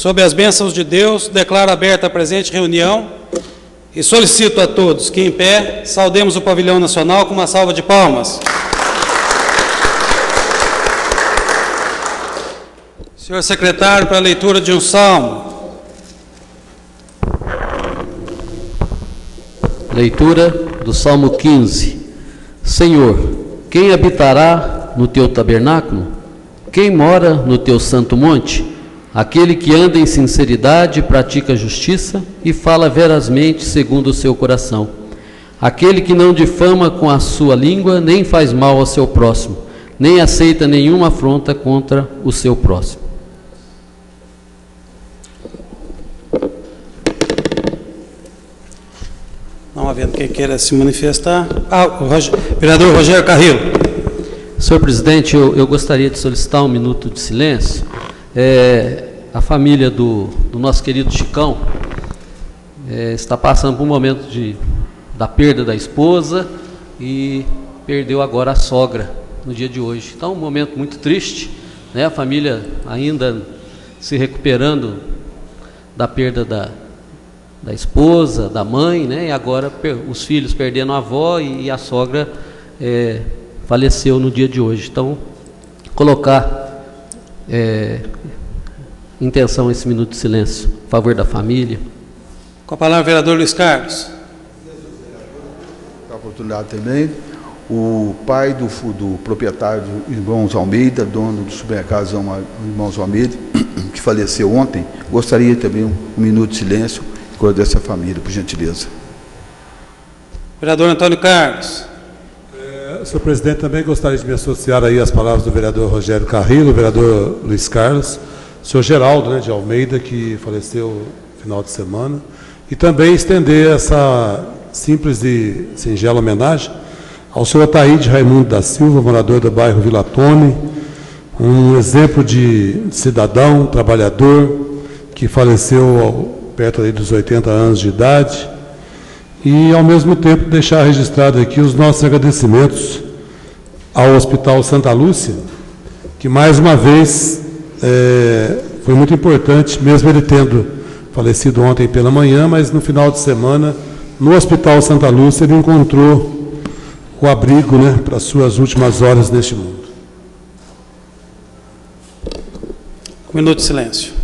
sob as bênçãos de Deus, declaro aberta a presente reunião e solicito a todos que, em pé, saudemos o pavilhão nacional com uma salva de palmas. Senhor secretário, para a leitura de um salmo. Leitura do Salmo 15. Senhor, quem habitará no teu tabernáculo? Quem mora no teu santo monte? Aquele que anda em sinceridade, pratica justiça e fala verazmente segundo o seu coração. Aquele que não difama com a sua língua, nem faz mal ao seu próximo, nem aceita nenhuma afronta contra o seu próximo. Não havendo quem queira se manifestar. Vereador Rogério Carrillo. Senhor presidente, eu gostaria de solicitar um minuto de silêncio. A família do nosso querido Chicão está passando por um momento da perda da esposa e perdeu agora a sogra no dia de hoje. Então, um momento muito triste, né? A família ainda se recuperando da perda da esposa, da mãe, né? E agora os filhos perdendo a avó e a sogra faleceu no dia de hoje. Então, colocar intenção esse minuto de silêncio a favor da família. Com a palavra o vereador Luiz Carlos. A oportunidade também, o pai do proprietário do Irmãos Almeida, dono do supermercado Irmãos Almeida, que faleceu ontem, gostaria também um minuto de silêncio em cor dessa família, por gentileza. Vereador Antônio Carlos. Senhor presidente, também gostaria de me associar aí às palavras do vereador Rogério Carrillo, vereador Luiz Carlos, o senhor Geraldo, né, de Almeida, que faleceu no final de semana, e também estender essa simples e singela homenagem ao senhor Ataíde Raimundo da Silva, morador do bairro Vila Tone, um exemplo de cidadão, trabalhador, que faleceu perto aí dos 80 anos de idade, e ao mesmo tempo deixar registrado aqui os nossos agradecimentos ao Hospital Santa Lúcia, que mais uma vez foi muito importante, mesmo ele tendo falecido ontem pela manhã, mas no final de semana, no Hospital Santa Lúcia, ele encontrou o abrigo, né, para as suas últimas horas neste mundo. Um minuto de silêncio.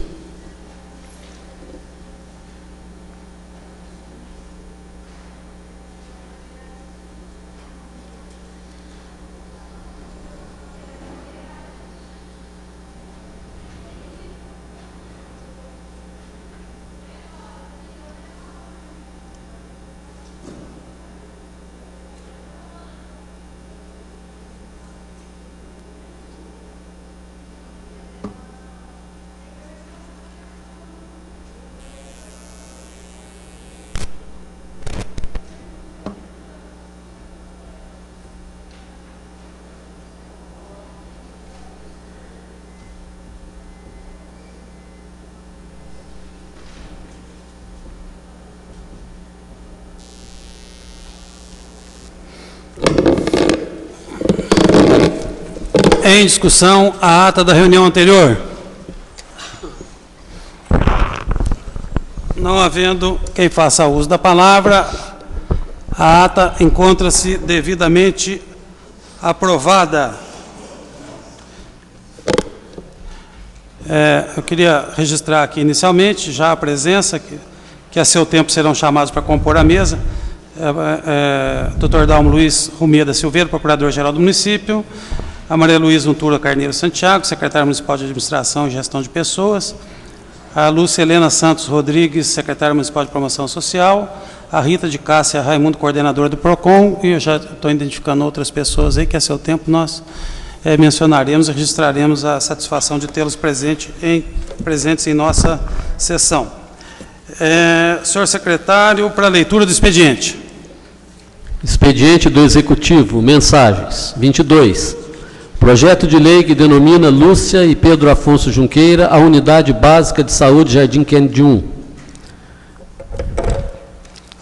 Em discussão, a ata da reunião anterior. Não havendo quem faça uso da palavra, a ata encontra-se devidamente aprovada. Eu queria registrar aqui inicialmente já a presença, que a seu tempo serão chamados para compor a mesa, Dr. Dalmo Luiz Romeda Silveira, Procurador-Geral do Município, a Maria Luísa Untura Carneiro Santiago, Secretária Municipal de Administração e Gestão de Pessoas, a Lúcia Helena Santos Rodrigues, Secretária Municipal de Promoção Social, a Rita de Cássia Raimundo, coordenadora do PROCON, e eu já estou identificando outras pessoas aí que a seu tempo nós mencionaremos e registraremos a satisfação de tê-los presentes em nossa sessão. Senhor secretário, para a leitura do expediente. Expediente do Executivo, mensagens. 22. Projeto de lei que denomina Lúcia e Pedro Afonso Junqueira a Unidade Básica de Saúde Jardim Kennedy 1.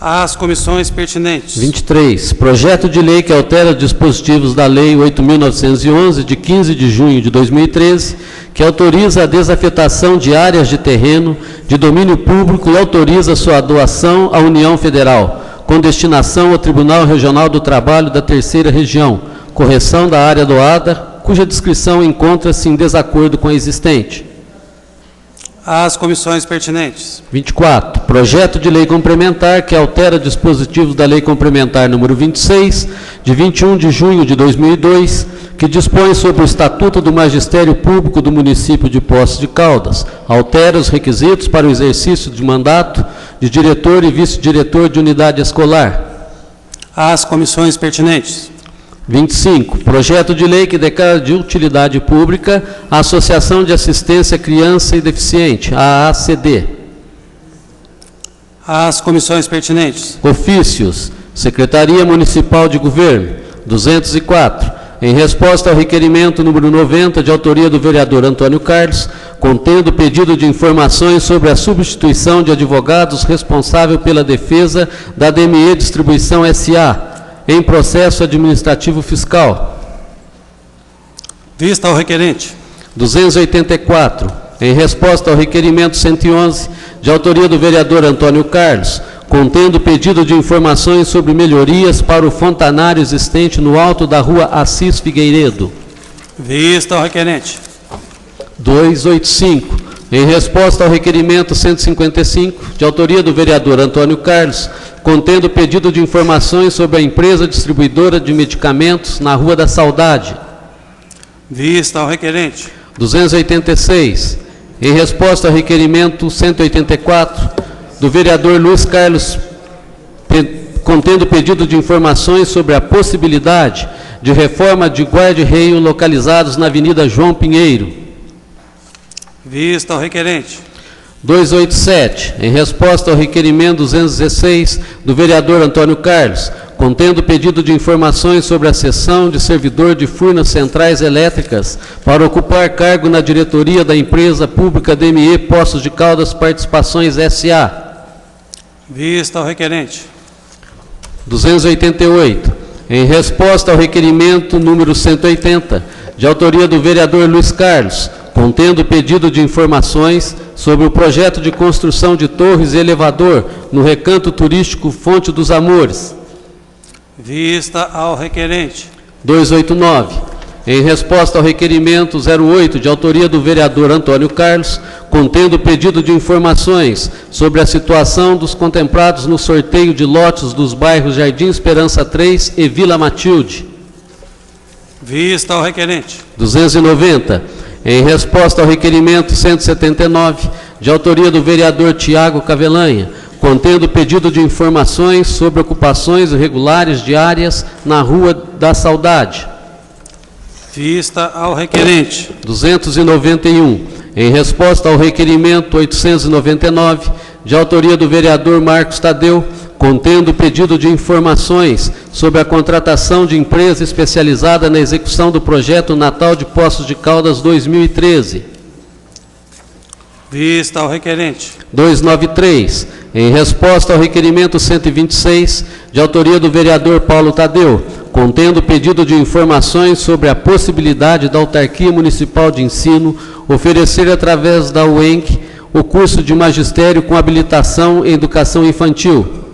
Às comissões pertinentes. 23. Projeto de lei que altera dispositivos da Lei 8.911, de 15 de junho de 2013, que autoriza a desafetação de áreas de terreno de domínio público e autoriza sua doação à União Federal, com destinação ao Tribunal Regional do Trabalho da Terceira Região, correção da área doada, cuja descrição encontra-se em desacordo com a existente. Às comissões pertinentes. 24. Projeto de lei complementar que altera dispositivos da Lei Complementar número 26, de 21 de junho de 2002, que dispõe sobre o Estatuto do Magistério Público do município de Poços de Caldas, altera os requisitos para o exercício de mandato de diretor e vice-diretor de unidade escolar. Às comissões pertinentes. 25. Projeto de lei que declara de utilidade pública a Associação de Assistência à Criança e Deficiente, a AACD. Às comissões pertinentes. Ofícios. Secretaria Municipal de Governo, 204. Em resposta ao requerimento número 90, de autoria do vereador Antônio Carlos, contendo pedido de informações sobre a substituição de advogados responsável pela defesa da DME Distribuição S.A., em processo administrativo fiscal. Vista ao requerente. 284. Em resposta ao requerimento 111, de autoria do vereador Antônio Carlos, contendo pedido de informações sobre melhorias para o fontanário existente no alto da rua Assis Figueiredo. Vista ao requerente. 285. Em resposta ao requerimento 155, de autoria do vereador Antônio Carlos, contendo pedido de informações sobre a empresa distribuidora de medicamentos na Rua da Saudade. Vista ao requerente. 286. Em resposta ao requerimento 184, do vereador Luiz Carlos, contendo pedido de informações sobre a possibilidade de reforma de guarda-reio localizados na Avenida João Pinheiro. Vista ao requerente. 287. Em resposta ao requerimento 216, do vereador Antônio Carlos, contendo pedido de informações sobre a cessão de servidor de Furnas Centrais Elétricas para ocupar cargo na diretoria da empresa pública DME Poços de Caldas Participações S.A. Vista ao requerente. 288. Em resposta ao requerimento número 180, de autoria do vereador Luiz Carlos, contendo pedido de informações sobre o projeto de construção de torres e elevador no recanto turístico Fonte dos Amores. Vista ao requerente. 289. Em resposta ao requerimento 08, de autoria do vereador Antônio Carlos, contendo pedido de informações sobre a situação dos contemplados no sorteio de lotes dos bairros Jardim Esperança 3 e Vila Matilde. Vista ao requerente. 290. Em resposta ao requerimento 179, de autoria do vereador Tiago Cavelanha, contendo pedido de informações sobre ocupações irregulares de áreas na Rua da Saudade. Vista ao requerente. 291. Em resposta ao requerimento 899, de autoria do vereador Marcos Tadeu, contendo pedido de informações sobre a contratação de empresa especializada na execução do projeto Natal de Poços de Caldas 2013. Vista ao requerente. 293. Em resposta ao requerimento 126, de autoria do vereador Paulo Tadeu, contendo pedido de informações sobre a possibilidade da Autarquia Municipal de Ensino oferecer através da UENC o curso de magistério com habilitação em educação infantil.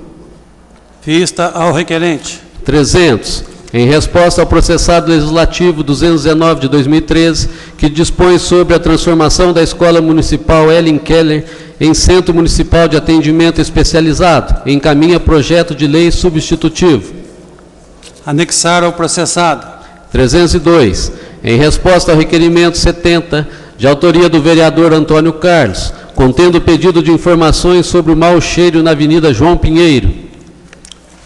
Vista ao requerente. 300. Em resposta ao processado legislativo 219 de 2013, que dispõe sobre a transformação da Escola Municipal Ellen Keller em Centro Municipal de Atendimento Especializado, encaminha projeto de lei substitutivo. Anexar ao processado. 302. Em resposta ao requerimento 70, de autoria do vereador Antônio Carlos, contendo pedido de informações sobre o mau cheiro na Avenida João Pinheiro.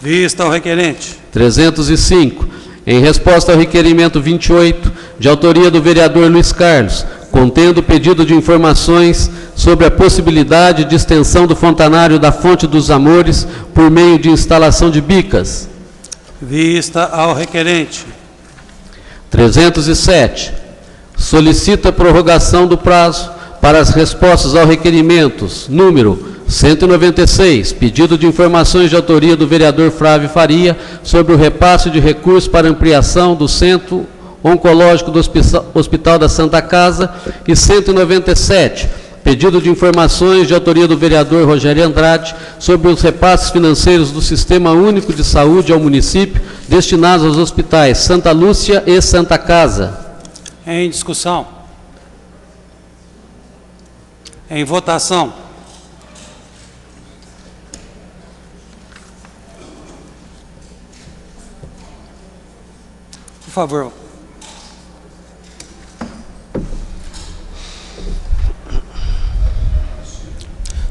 Vista ao requerente. 305. Em resposta ao requerimento 28, de autoria do vereador Luiz Carlos, contendo pedido de informações sobre a possibilidade de extensão do fontanário da Fonte dos Amores por meio de instalação de bicas. Vista ao requerente. 307. Solicita prorrogação do prazo para as respostas aos requerimentos número 196, pedido de informações de autoria do vereador Flávio Faria sobre o repasse de recursos para ampliação do Centro Oncológico do Hospital da Santa Casa. E 197, pedido de informações de autoria do vereador Rogério Andrade sobre os repasses financeiros do Sistema Único de Saúde ao município destinados aos hospitais Santa Lúcia e Santa Casa. Em discussão. Em votação. Por favor.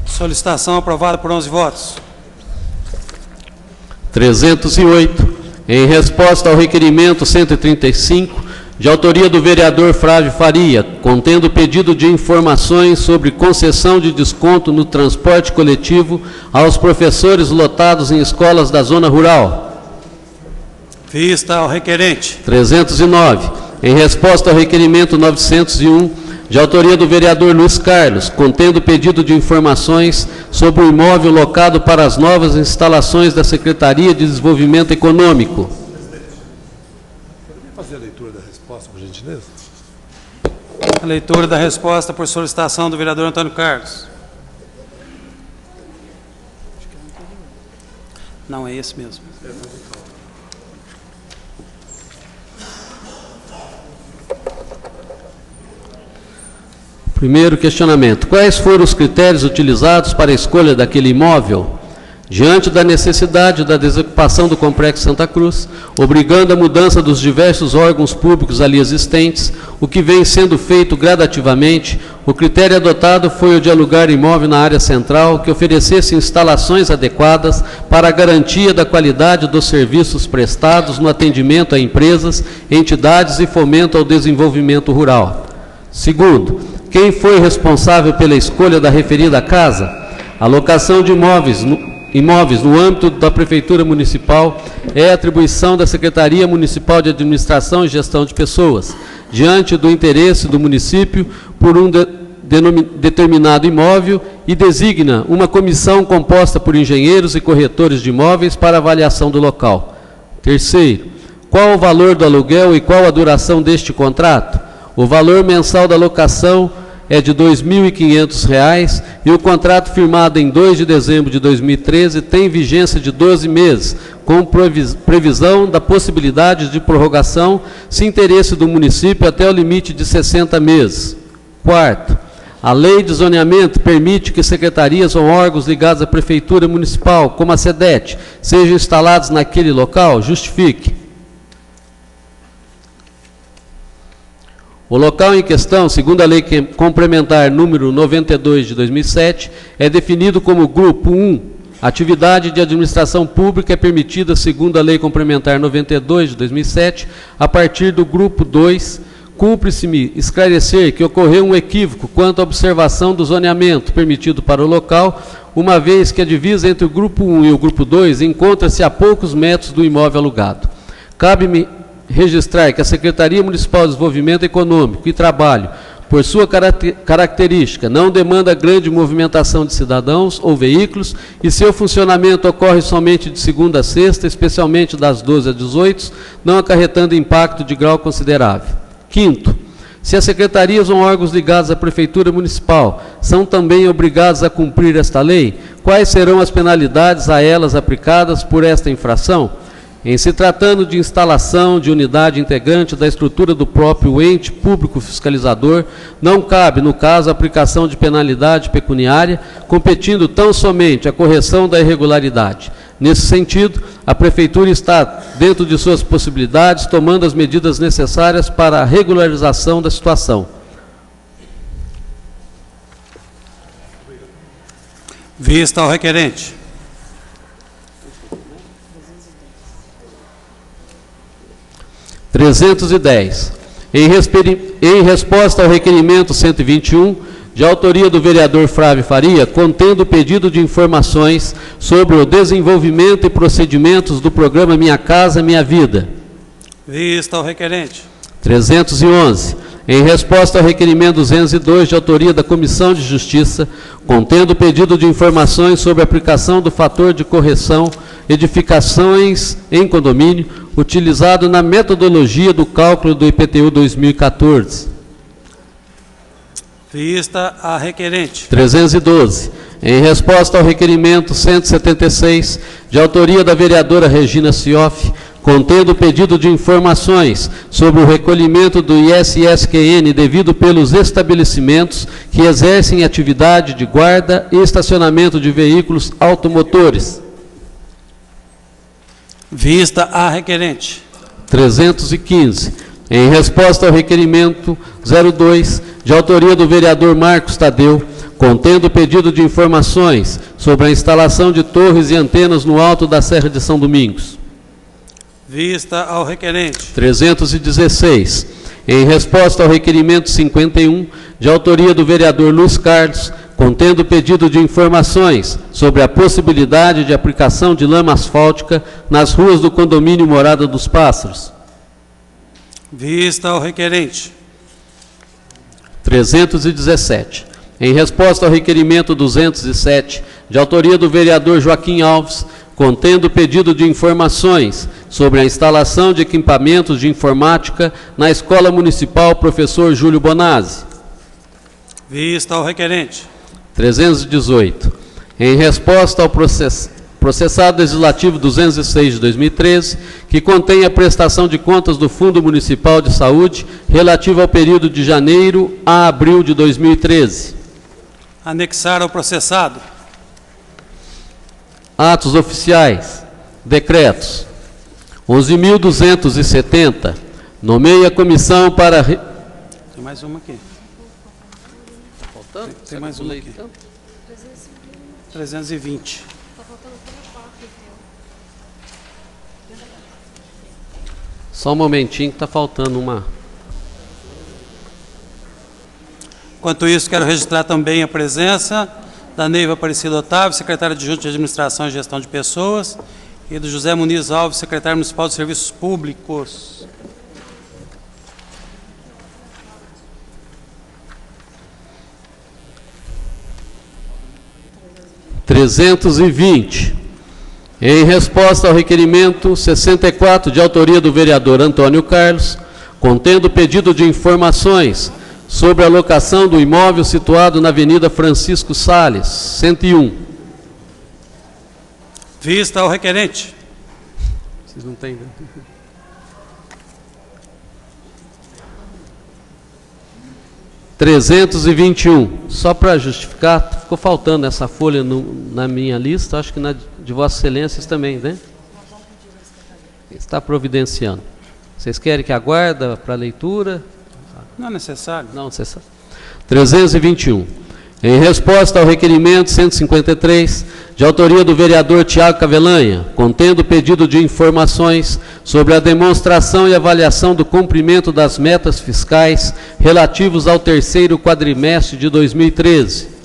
Solicitação aprovada por 11 votos. 308. Em resposta ao requerimento 135, de autoria do vereador Flávio Faria, contendo pedido de informações sobre concessão de desconto no transporte coletivo aos professores lotados em escolas da zona rural. Vista ao requerente. 309. Em resposta ao requerimento 901, de autoria do vereador Luiz Carlos, contendo pedido de informações sobre o imóvel locado para as novas instalações da Secretaria de Desenvolvimento Econômico. Poderia fazer a leitura da resposta, por gentileza? A leitura da resposta por solicitação do vereador Antônio Carlos. Não, é esse mesmo. Primeiro questionamento: quais foram os critérios utilizados para a escolha daquele imóvel? Diante da necessidade da desocupação do Complexo Santa Cruz, obrigando a mudança dos diversos órgãos públicos ali existentes, o que vem sendo feito gradativamente, o critério adotado foi o de alugar imóvel na área central que oferecesse instalações adequadas para a garantia da qualidade dos serviços prestados no atendimento a empresas, entidades e fomento ao desenvolvimento rural. Segundo, quem foi responsável pela escolha da referida casa? A locação de imóveis no âmbito da Prefeitura Municipal é atribuição da Secretaria Municipal de Administração e Gestão de Pessoas, diante do interesse do município por um determinado imóvel, e designa uma comissão composta por engenheiros e corretores de imóveis para avaliação do local. Terceiro, qual o valor do aluguel e qual a duração deste contrato? O valor mensal da locação é de R$ 2.500 e o contrato firmado em 2 de dezembro de 2013 tem vigência de 12 meses, com previsão da possibilidade de prorrogação, se interesse do município, até o limite de 60 meses. Quarto, a lei de zoneamento permite que secretarias ou órgãos ligados à Prefeitura Municipal, como a SEDET, sejam instalados naquele local? Justifique. O local em questão, segundo a Lei Complementar número 92 de 2007, é definido como Grupo 1. Atividade de administração pública é permitida, segundo a Lei Complementar 92 de 2007, a partir do Grupo 2. Cumpre-se-me esclarecer que ocorreu um equívoco quanto à observação do zoneamento permitido para o local, uma vez que a divisa entre o Grupo 1 e o Grupo 2 encontra-se a poucos metros do imóvel alugado. Cabe-me registrar que a Secretaria Municipal de Desenvolvimento Econômico e Trabalho, por sua característica, não demanda grande movimentação de cidadãos ou veículos e seu funcionamento ocorre somente de segunda a sexta, especialmente das 12 às 18, não acarretando impacto de grau considerável. Quinto, se as secretarias ou órgãos ligados à Prefeitura Municipal são também obrigados a cumprir esta lei, quais serão as penalidades a elas aplicadas por esta infração? Em se tratando de instalação de unidade integrante da estrutura do próprio ente público fiscalizador, não cabe, no caso, a aplicação de penalidade pecuniária, competindo tão somente a correção da irregularidade. Nesse sentido, a Prefeitura está, dentro de suas possibilidades, tomando as medidas necessárias para a regularização da situação. Vista ao requerente. Em resposta ao requerimento 121, de autoria do vereador Flávio Faria, contendo pedido de informações sobre o desenvolvimento e procedimentos do programa Minha Casa Minha Vida. Vista ao requerente. 311. em resposta ao requerimento 202, de autoria da Comissão de Justiça, contendo pedido de informações sobre a aplicação do fator de correção edificações em condomínio, utilizado na metodologia do cálculo do IPTU 2014. Vista a requerente. 312. Em resposta ao requerimento 176, de autoria da vereadora Regina Cioff, contendo pedido de informações sobre o recolhimento do ISSQN devido pelos estabelecimentos que exercem atividade de guarda e estacionamento de veículos automotores. Vista a requerente. 315. Em resposta ao requerimento 02, de autoria do vereador Marcos Tadeu, contendo pedido de informações sobre a instalação de torres e antenas no alto da Serra de São Domingos. Vista ao requerente. 316. Em resposta ao requerimento 51, de autoria do vereador Luiz Carlos, contendo pedido de informações sobre a possibilidade de aplicação de lama asfáltica nas ruas do condomínio Morada dos Pássaros. Vista ao requerente. 317. Em resposta ao requerimento 207, de autoria do vereador Joaquim Alves, contendo pedido de informações sobre a instalação de equipamentos de informática na Escola Municipal Professor Júlio Bonazzi. Vista ao requerente. 318. Em resposta ao processado legislativo 206 de 2013, que contém a prestação de contas do Fundo Municipal de Saúde relativo ao período de janeiro a abril de 2013. Anexar ao processado. Atos oficiais. Decretos. 11.270. Nomeia a comissão para... Tem mais uma aqui. Está faltando? Tem mais uma aqui. 320. Só um momentinho que está faltando uma. Enquanto isso, quero registrar também a presença da Neiva Aparecida Otávio, secretária adjunta de Administração e Gestão de Pessoas, e do José Muniz Alves, secretário municipal de Serviços Públicos. ...320. Em resposta ao requerimento 64, de autoria do vereador Antônio Carlos, contendo pedido de informações sobre a locação do imóvel situado na Avenida Francisco Sales, 101. Vista ao requerente. Vocês não têm, né? 321. Só para justificar, ficou faltando essa folha na minha lista, acho que na de Vossas Excelências também, né? Está providenciando. Vocês querem que aguarde para leitura? Não é necessário. Não necessário. 321. Em resposta ao requerimento 153, de autoria do vereador Tiago Cavelanha, contendo pedido de informações sobre a demonstração e avaliação do cumprimento das metas fiscais relativos ao terceiro quadrimestre de 2013.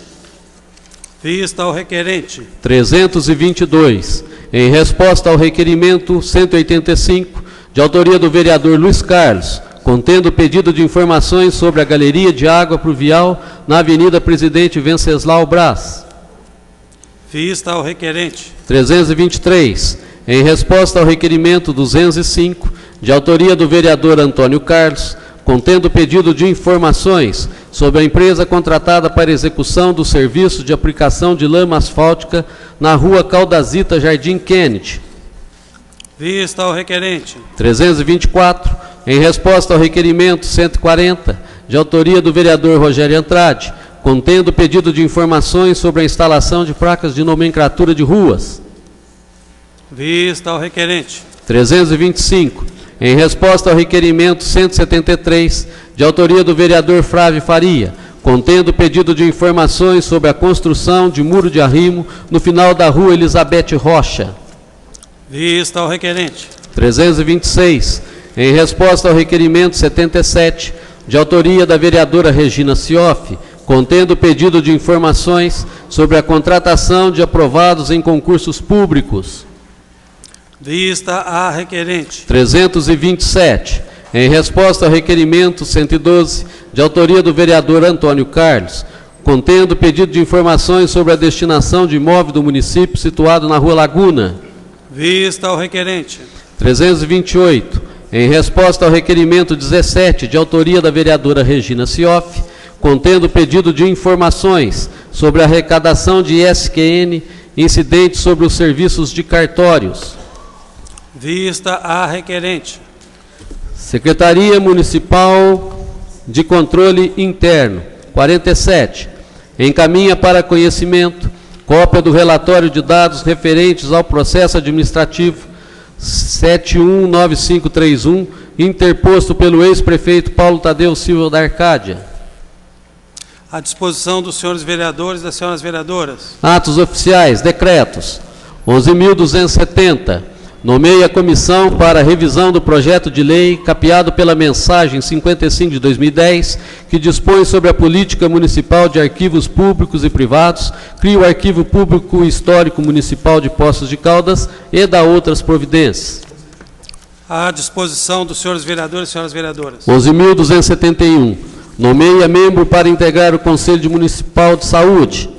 Vista ao requerente. 322. Em resposta ao requerimento 185, de autoria do vereador Luiz Carlos, contendo pedido de informações sobre a galeria de água pluvial na Avenida Presidente Venceslau Braz. Vista ao requerente. 323. Em resposta ao requerimento 205, de autoria do vereador Antônio Carlos, contendo pedido de informações sobre a empresa contratada para execução do serviço de aplicação de lama asfáltica na Rua Caldazita, Jardim Kennedy. Vista ao requerente. 324. Em resposta ao requerimento 140, de autoria do vereador Rogério Andrade, contendo pedido de informações sobre a instalação de placas de nomenclatura de ruas. Vista ao requerente. 325. Em resposta ao requerimento 173, de autoria do vereador Flávio Faria, contendo pedido de informações sobre a construção de muro de arrimo no final da Rua Elizabeth Rocha. Vista ao requerente. 326. Em resposta ao requerimento 77, de autoria da vereadora Regina Cioff, contendo pedido de informações sobre a contratação de aprovados em concursos públicos. Vista a requerente. 327. em resposta ao requerimento 112, de autoria do vereador Antônio Carlos, contendo pedido de informações sobre a destinação de imóvel do município situado na Rua Laguna. Vista ao requerente. 328, em resposta ao requerimento 17, de autoria da vereadora Regina Cioff, contendo pedido de informações sobre a arrecadação de ISQN incidentes sobre os serviços de cartórios. Vista a requerente. Secretaria Municipal de Controle Interno, 47, encaminha para conhecimento cópia do relatório de dados referentes ao processo administrativo 719531, interposto pelo ex-prefeito Paulo Tadeu Silva da Arcádia. À disposição dos senhores vereadores e das senhoras vereadoras. Atos oficiais, decretos. 11.270. Nomeia a comissão para a revisão do projeto de lei capeado pela mensagem 55 de 2010, que dispõe sobre a política municipal de arquivos públicos e privados, cria o Arquivo Público Histórico Municipal de Poços de Caldas e dá outras providências. À disposição dos senhores vereadores e senhoras vereadoras. 11.271. Nomeia membro para integrar o Conselho Municipal de Saúde.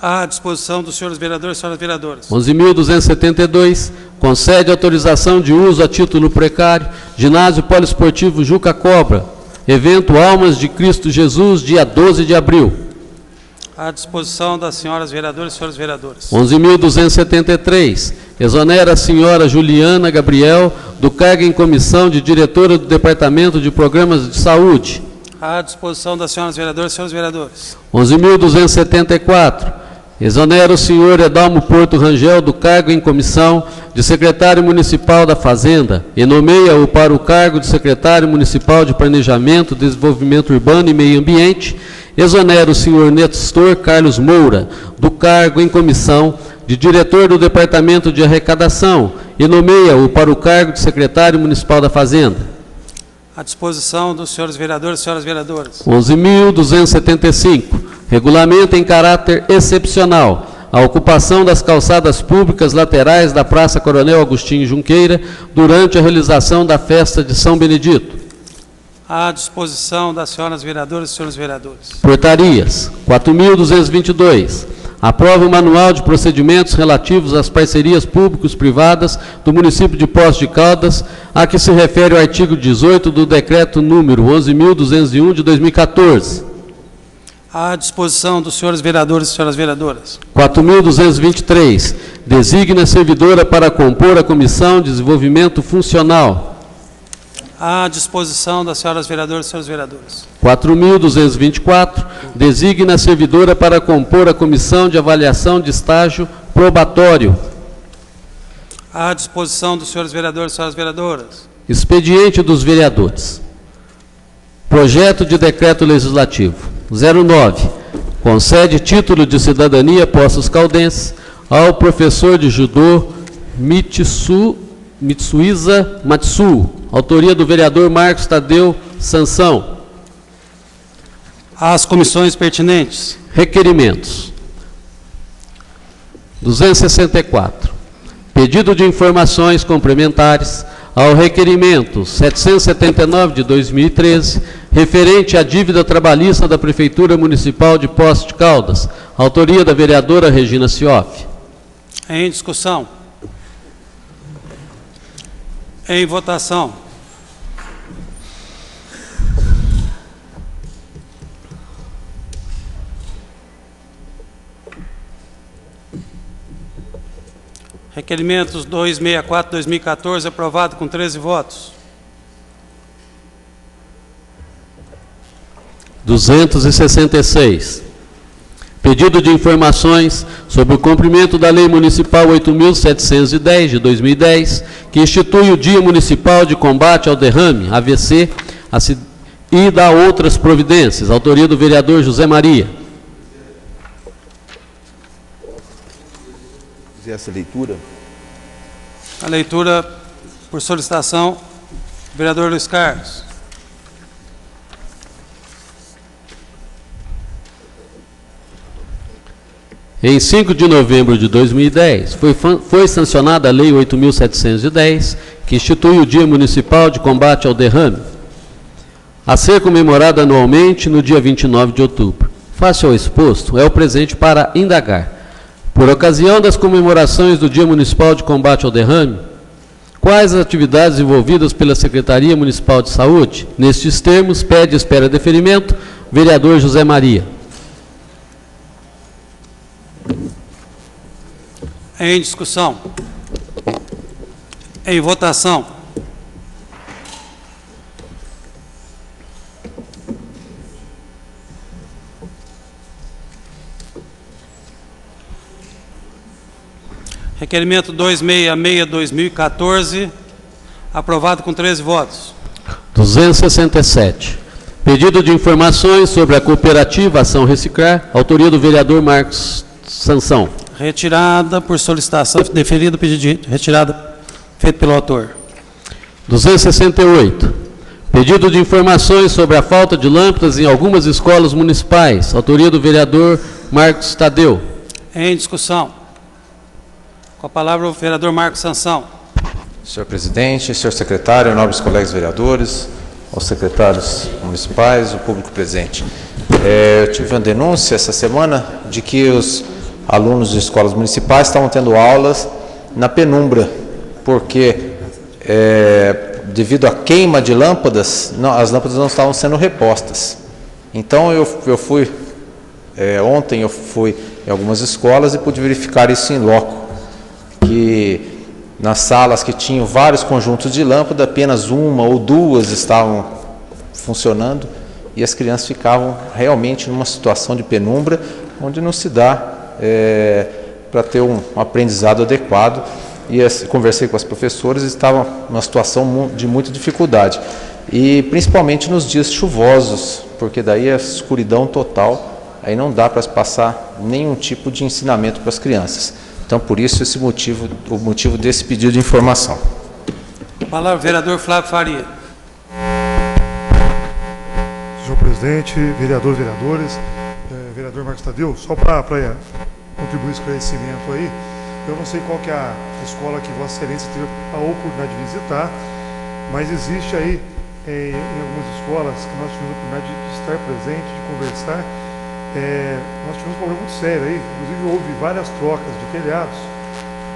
À disposição dos senhores vereadores e senhoras vereadoras. 11.272, concede autorização de uso a título precário, ginásio poliesportivo Juca Cobra, evento Almas de Cristo Jesus, dia 12 de abril. À disposição das senhoras vereadoras e senhores vereadores. 11.273, exonera a senhora Juliana Gabriel do cargo em comissão de diretora do Departamento de Programas de Saúde. À disposição das senhoras vereadoras e senhores vereadores. 11.274, exonera o senhor Edalmo Porto Rangel do cargo em comissão de secretário municipal da Fazenda e nomeia-o para o cargo de secretário municipal de Planejamento, Desenvolvimento Urbano e Meio Ambiente. Exonera o senhor Nestor Carlos Moura do cargo em comissão de diretor do Departamento de Arrecadação e nomeia-o para o cargo de secretário municipal da Fazenda. À disposição dos senhores vereadores e senhoras vereadoras. 11.275. Regulamenta em caráter excepcional a ocupação das calçadas públicas laterais da Praça Coronel Agostinho Junqueira durante a realização da festa de São Benedito. À disposição das senhoras vereadoras e senhores vereadores. Portarias. 4.222. Aprova o Manual de Procedimentos relativos às parcerias públicos-privadas do município de Poços de Caldas, a que se refere o artigo 18 do Decreto número 11.201 de 2014. À disposição dos senhores vereadores e senhoras vereadoras. 4.223. Designa servidora para compor a Comissão de Desenvolvimento Funcional. À disposição das senhoras vereadoras e senhores vereadores. 4.224. Designa servidora para compor a Comissão de Avaliação de Estágio Probatório. À disposição dos senhores vereadores e senhoras vereadoras. Expediente dos vereadores. Projeto de Decreto Legislativo 09. Concede título de cidadania Poços Caldenses ao professor de judô Mitsuiza Matsu, autoria do vereador Marcos Tadeu Sansão. Às comissões pertinentes. Requerimentos. 264. Pedido de informações complementares ao requerimento 779 de 2013, referente à dívida trabalhista da Prefeitura Municipal de Poços de Caldas, autoria da vereadora Regina Cioff. Em discussão. Em votação. Requerimentos 264/2014, aprovado com 13 votos. 266. Pedido de informações sobre o cumprimento da Lei Municipal 8.710, de 2010, que institui o Dia Municipal de Combate ao Derrame, AVC, e dá outras providências. Autoria do vereador José Maria. Essa leitura. A leitura, por solicitação, do vereador Luiz Carlos. Em 5 de novembro de 2010, foi sancionada a Lei 8.710, que institui o Dia Municipal de Combate ao Derrame, a ser comemorado anualmente no dia 29 de outubro. Face ao exposto, é o presente para indagar, por ocasião das comemorações do Dia Municipal de Combate ao Derrame, quais as atividades envolvidas pela Secretaria Municipal de Saúde? Nestes termos, pede espera deferimento, vereador José Maria. Em discussão. Em votação. Requerimento 266/2014, aprovado com 13 votos. 267. Pedido de informações sobre a cooperativa Ação Reciclar, autoria do vereador Marcos Sansão. Retirada por solicitação, deferido o pedido de retirada feito pelo autor. 268. Pedido de informações sobre a falta de lâmpadas em algumas escolas municipais, autoria do vereador Marcos Tadeu. Em discussão. Com a palavra o vereador Marcos Sansão. Senhor presidente, senhor secretário, nobres colegas vereadores, aos secretários municipais, o público presente. Eu tive uma denúncia essa semana de que os alunos de escolas municipais estavam tendo aulas na penumbra, porque devido à queima de lâmpadas, as lâmpadas não estavam sendo repostas. Então eu fui, ontem eu fui em algumas escolas e pude verificar isso em loco, que nas salas que tinham vários conjuntos de lâmpada, apenas uma ou duas estavam funcionando e as crianças ficavam realmente numa situação de penumbra, onde não se dá para ter um aprendizado adequado. E conversei com as professoras e estavam numa situação de muita dificuldade. E principalmente nos dias chuvosos, porque daí é escuridão total, aí não dá para passar nenhum tipo de ensinamento para as crianças. Então, por isso, o motivo desse pedido de informação. Palavra vereador Flávio Faria. Senhor presidente, vereadores, vereador Marcos Tadeu, só para contribuir esclarecimento aí, eu não sei qual que é a escola que Vossa Excelência teve a oportunidade de visitar, mas existe aí em algumas escolas que nós tivemos a oportunidade de estar presente, de conversar. Nós tivemos um problema muito sério aí, inclusive houve várias trocas de telhados,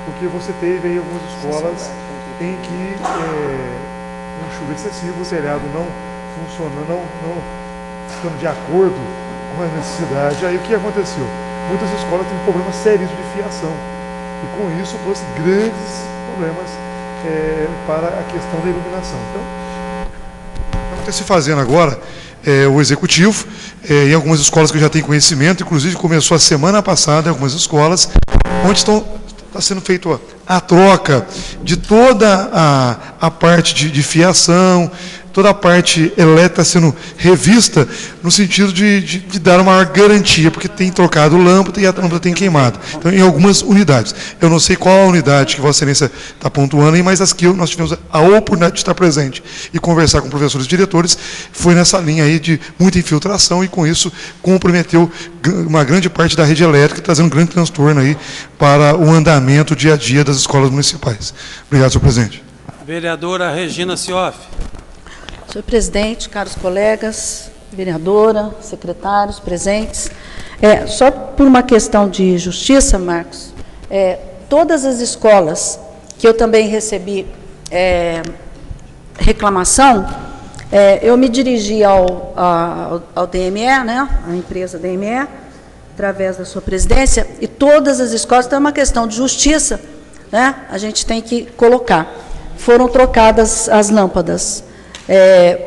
porque você teve aí algumas escolas em que com chuva excessiva o telhado não funcionando, não ficando de acordo com a necessidade. Aí o que aconteceu? Muitas escolas têm problemas sérios de fiação e com isso trouxe grandes problemas para a questão da iluminação. Então, o que está se fazendo agora o executivo, em algumas escolas que eu já tenho conhecimento, inclusive começou a semana passada em algumas escolas, onde está sendo feita a troca de toda a parte de fiação, toda a parte elétrica sendo revista, no sentido de dar uma maior garantia, porque tem trocado lâmpada e a lâmpada tem queimado. Então, em algumas unidades. Eu não sei qual a unidade que Vossa Excelência está pontuando, mas as que nós tivemos a oportunidade de estar presente e conversar com professores e diretores, foi nessa linha aí de muita infiltração e, com isso, comprometeu uma grande parte da rede elétrica, trazendo um grande transtorno aí para o andamento dia a dia das escolas municipais. Obrigado, senhor presidente. Vereadora Regina Cioff. Senhor presidente, caros colegas, vereadora, secretários presentes, só por uma questão de justiça, Marcos, todas as escolas que eu também recebi reclamação, eu me dirigi ao DME, né, a empresa DME, através da sua presidência, e todas as escolas, então é uma questão de justiça, né, a gente tem que colocar. Foram trocadas as lâmpadas.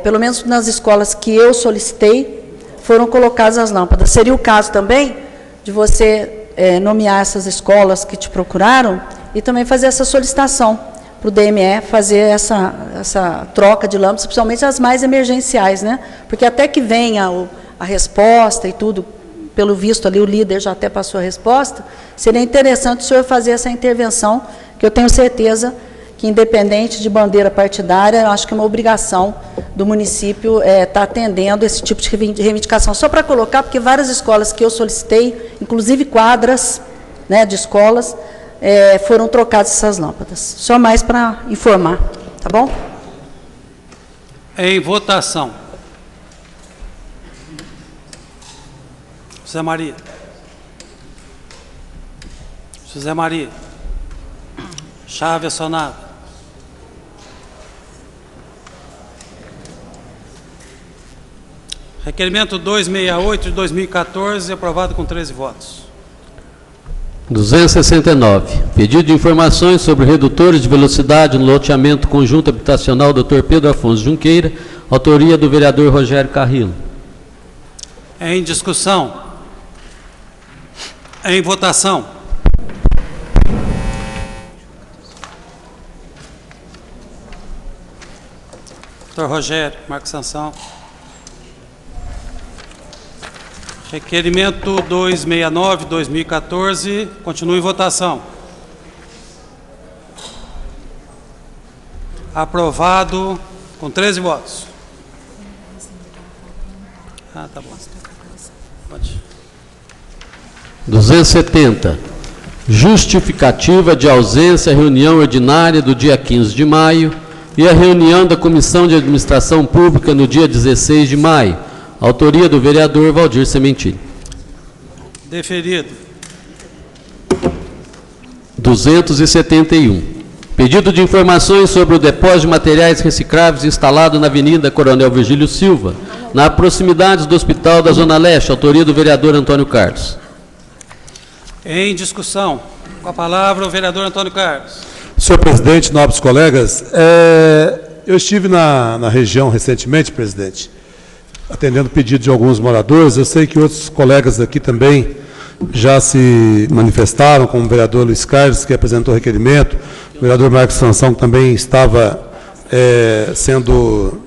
Pelo menos nas escolas que eu solicitei, foram colocadas as lâmpadas. Seria o caso também de você nomear essas escolas que te procuraram e também fazer essa solicitação para o DME, fazer essa troca de lâmpadas, principalmente as mais emergenciais, né? Porque até que venha a resposta e tudo, pelo visto ali o líder já até passou a resposta, seria interessante o senhor fazer essa intervenção, que eu tenho certeza que, independente de bandeira partidária, eu acho que é uma obrigação do município estar atendendo esse tipo de reivindicação. Só para colocar, porque várias escolas que eu solicitei, inclusive quadras, né, de escolas, foram trocadas essas lâmpadas. Só mais para informar, tá bom? Em votação. José Maria. José Maria. Chave acionada. Requerimento 268 de 2014, aprovado com 13 votos. 269. Pedido de informações sobre redutores de velocidade no loteamento conjunto habitacional Dr. Pedro Afonso Junqueira, autoria do vereador Rogério Carrillo. Em discussão. Em votação. Doutor Rogério, marque sanção. Requerimento 269, 2014, continua em votação. Aprovado com 13 votos. Tá bom. Pode. 270. Justificativa de ausência à reunião ordinária do dia 15 de maio e a reunião da Comissão de Administração Pública no dia 16 de maio. Autoria do vereador Valdir Sementilho. Deferido. 271. Pedido de informações sobre o depósito de materiais recicláveis instalado na Avenida Coronel Virgílio Silva, na proximidade do Hospital da Zona Leste. Autoria do vereador Antônio Carlos. Em discussão. Com a palavra o vereador Antônio Carlos. Senhor presidente, nobres colegas, eu estive na região recentemente, presidente, atendendo pedido de alguns moradores. Eu sei que outros colegas aqui também já se manifestaram, como o vereador Luiz Carlos, que apresentou requerimento, o vereador Marcos Sansão, que também estava sendo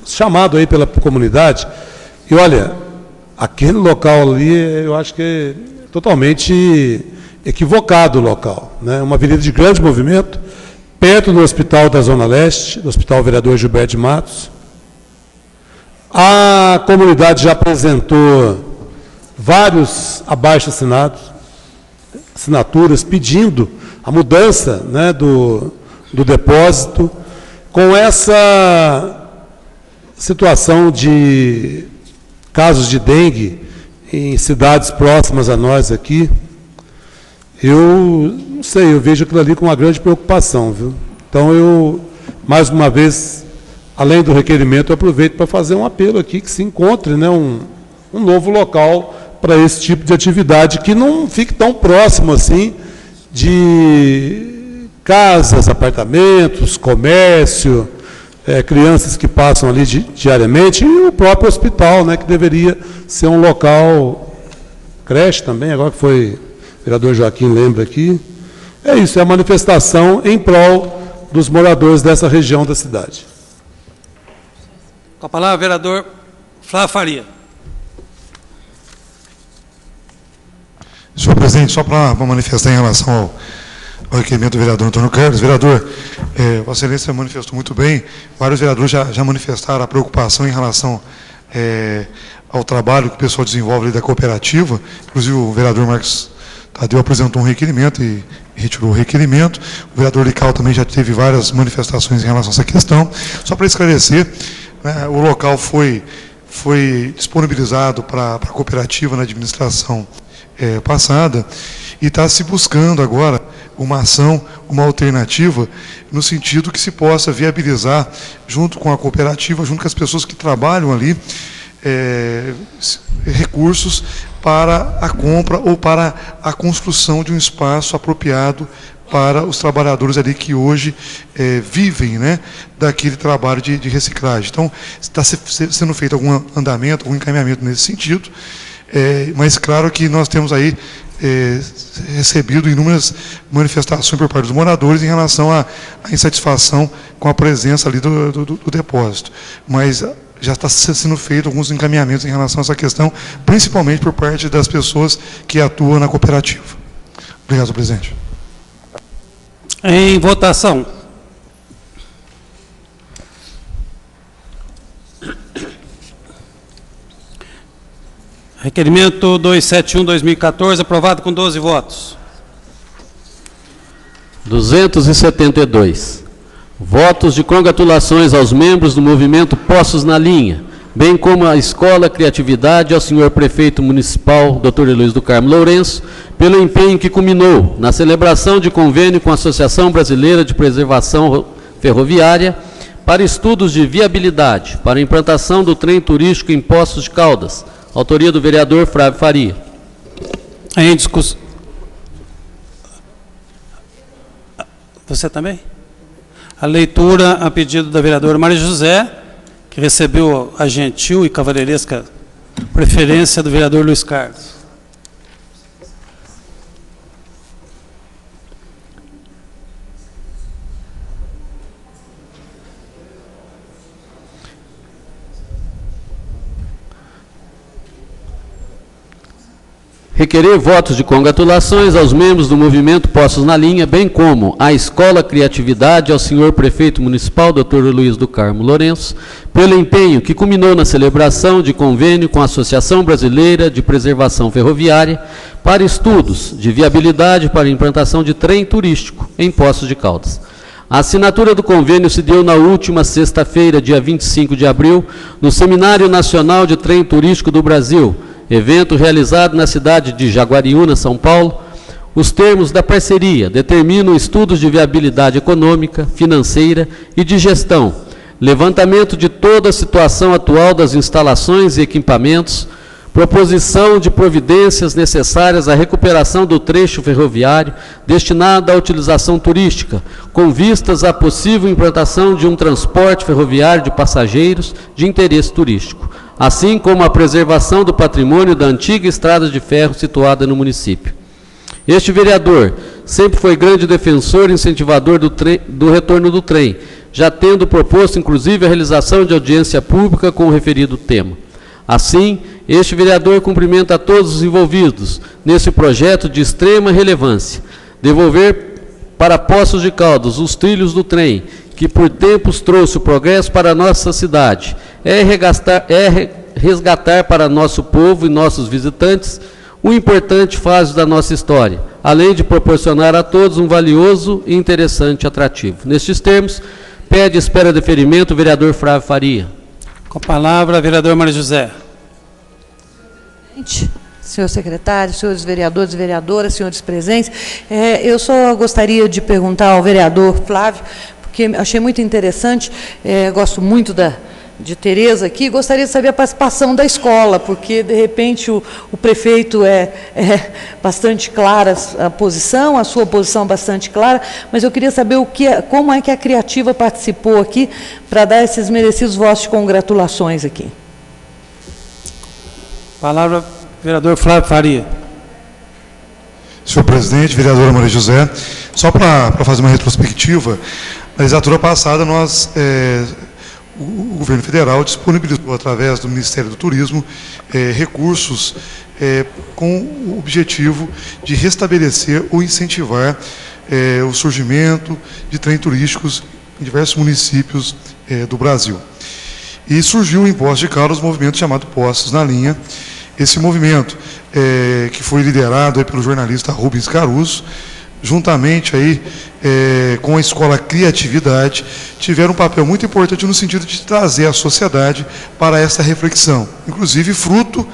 chamado aí pela comunidade. E olha, aquele local ali, eu acho que é totalmente equivocado o local, né? Uma avenida de grande movimento, perto do Hospital da Zona Leste, do Hospital Vereador Gilberto de Matos. A comunidade já apresentou vários abaixo-assinados, assinaturas pedindo a mudança, né, do depósito. Com essa situação de casos de dengue em cidades próximas a nós aqui, eu não sei, eu vejo aquilo ali com uma grande preocupação, viu? Então eu, mais uma vez, além do requerimento, eu aproveito para fazer um apelo aqui que se encontre, né, um novo local para esse tipo de atividade, que não fique tão próximo assim de casas, apartamentos, comércio, crianças que passam ali diariamente, e o próprio hospital, né, que deveria ser um local, creche também, agora que foi o vereador Joaquim lembra aqui. É isso, é a manifestação em prol dos moradores dessa região da cidade. Com a palavra, vereador Flávio Faria. Senhor presidente, só para manifestar em relação ao requerimento do vereador Antônio Carlos. Vereador, Vossa Excelência manifestou muito bem, vários vereadores já manifestaram a preocupação em relação ao trabalho que o pessoal desenvolve ali da cooperativa. Inclusive o vereador Marcos Tadeu apresentou um requerimento e retirou o requerimento. O vereador Lical também já teve várias manifestações em relação a essa questão. Só para esclarecer, né, o local foi disponibilizado para a cooperativa na administração passada, e está se buscando agora uma ação, uma alternativa, no sentido que se possa viabilizar, junto com a cooperativa, junto com as pessoas que trabalham ali, recursos para a compra ou para a construção de um espaço apropriado para os trabalhadores ali que hoje vivem, né, daquele trabalho de reciclagem. Então, está sendo feito algum andamento, algum encaminhamento nesse sentido, mas claro que nós temos aí recebido inúmeras manifestações por parte dos moradores em relação à insatisfação com a presença ali do depósito. Mas já está sendo feito alguns encaminhamentos em relação a essa questão, principalmente por parte das pessoas que atuam na cooperativa. Obrigado, senhor presidente. Em votação. Requerimento 271/2014, aprovado com 12 votos. 272. Votos de congratulações aos membros do movimento Poços na Linha, bem como à Escola Criatividade, ao senhor prefeito municipal, Dr. Luiz do Carmo Lourenço, pelo empenho que culminou na celebração de convênio com a Associação Brasileira de Preservação Ferroviária para estudos de viabilidade para a implantação do trem turístico em Poços de Caldas, autoria do vereador Flávio Faria. Em discussão. Você também? A leitura a pedido da vereadora Maria José, que recebeu a gentil e cavalheiresca preferência do vereador Luiz Carlos. Requerer votos de congratulações aos membros do movimento Poços na Linha, bem como à Escola Criatividade, ao senhor prefeito municipal, Dr. Luiz do Carmo Lourenço, pelo empenho que culminou na celebração de convênio com a Associação Brasileira de Preservação Ferroviária para estudos de viabilidade para a implantação de trem turístico em Poços de Caldas. A assinatura do convênio se deu na última sexta-feira, dia 25 de abril, no Seminário Nacional de Trem Turístico do Brasil, evento realizado na cidade de Jaguariúna, São Paulo. Os termos da parceria determinam estudos de viabilidade econômica, financeira e de gestão, levantamento de toda a situação atual das instalações e equipamentos, proposição de providências necessárias à recuperação do trecho ferroviário destinado à utilização turística, com vistas à possível implantação de um transporte ferroviário de passageiros de interesse turístico, assim como a preservação do patrimônio da antiga estrada de ferro situada no município. Este vereador sempre foi grande defensor e incentivador do retorno do trem, já tendo proposto, inclusive, a realização de audiência pública com o referido tema. Assim, este vereador cumprimenta a todos os envolvidos nesse projeto de extrema relevância, devolver para Poços de Caldas os trilhos do trem, que por tempos trouxe o progresso para a nossa cidade, resgatar para nosso povo e nossos visitantes uma importante fase da nossa história, além de proporcionar a todos um valioso e interessante atrativo. Nestes termos, pede espera deferimento o vereador Flávio Faria. Com a palavra, a vereadora Maria José. Senhor secretário, senhores vereadores e vereadoras, senhores presentes, eu só gostaria de perguntar ao vereador Flávio, porque achei muito interessante, gosto muito de Tereza aqui, gostaria de saber a participação da escola, porque, de repente, o prefeito é bastante clara a posição, a sua posição é bastante clara, mas eu queria saber como é que a Criativa participou aqui para dar esses merecidos votos de congratulações aqui. Palavra, vereador Flávio Faria. Senhor presidente, vereadora Maria José, só para fazer uma retrospectiva, na legislatura passada, o governo federal disponibilizou, através do Ministério do Turismo, recursos com o objetivo de restabelecer ou incentivar o surgimento de trens turísticos em diversos municípios do Brasil. E surgiu em Poços de Caldas um movimento chamado Poços na Linha. Esse movimento, que foi liderado pelo jornalista Rubens Caruso, juntamente aí, com a Escola Criatividade, tiveram um papel muito importante no sentido de trazer a sociedade para essa reflexão. Inclusive, fruto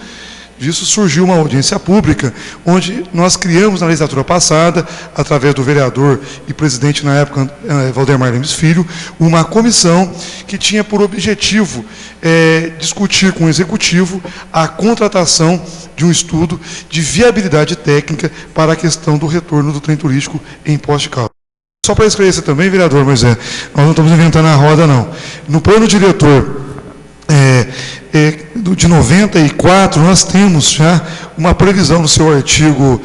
disso surgiu uma audiência pública, onde nós criamos na legislatura passada, através do vereador e presidente na época, Valdemar Lemes Filho, uma comissão que tinha por objetivo discutir com o Executivo a contratação de um estudo de viabilidade técnica para a questão do retorno do trem turístico em Poços de Caldas. Só para esclarecer também, vereador Moisés, nós não estamos inventando a roda, não. No plano diretor de 94, nós temos já uma previsão no seu artigo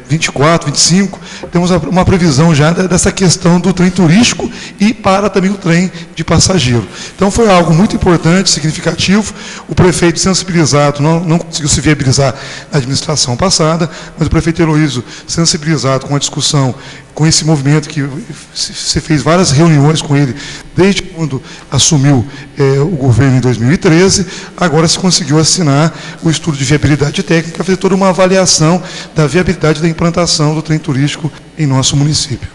24, 25, temos uma previsão já dessa questão do trem turístico e para também o trem de passageiro. Então foi algo muito importante, significativo. O prefeito sensibilizado, não conseguiu se viabilizar na administração passada, mas o prefeito Heloísio, sensibilizado com a discussão, com esse movimento que se fez várias reuniões com ele, desde quando assumiu o governo em 2013, agora se conseguiu assinar o estudo de viabilidade técnica, fazer toda uma avaliação da viabilidade da implantação do trem turístico em nosso município.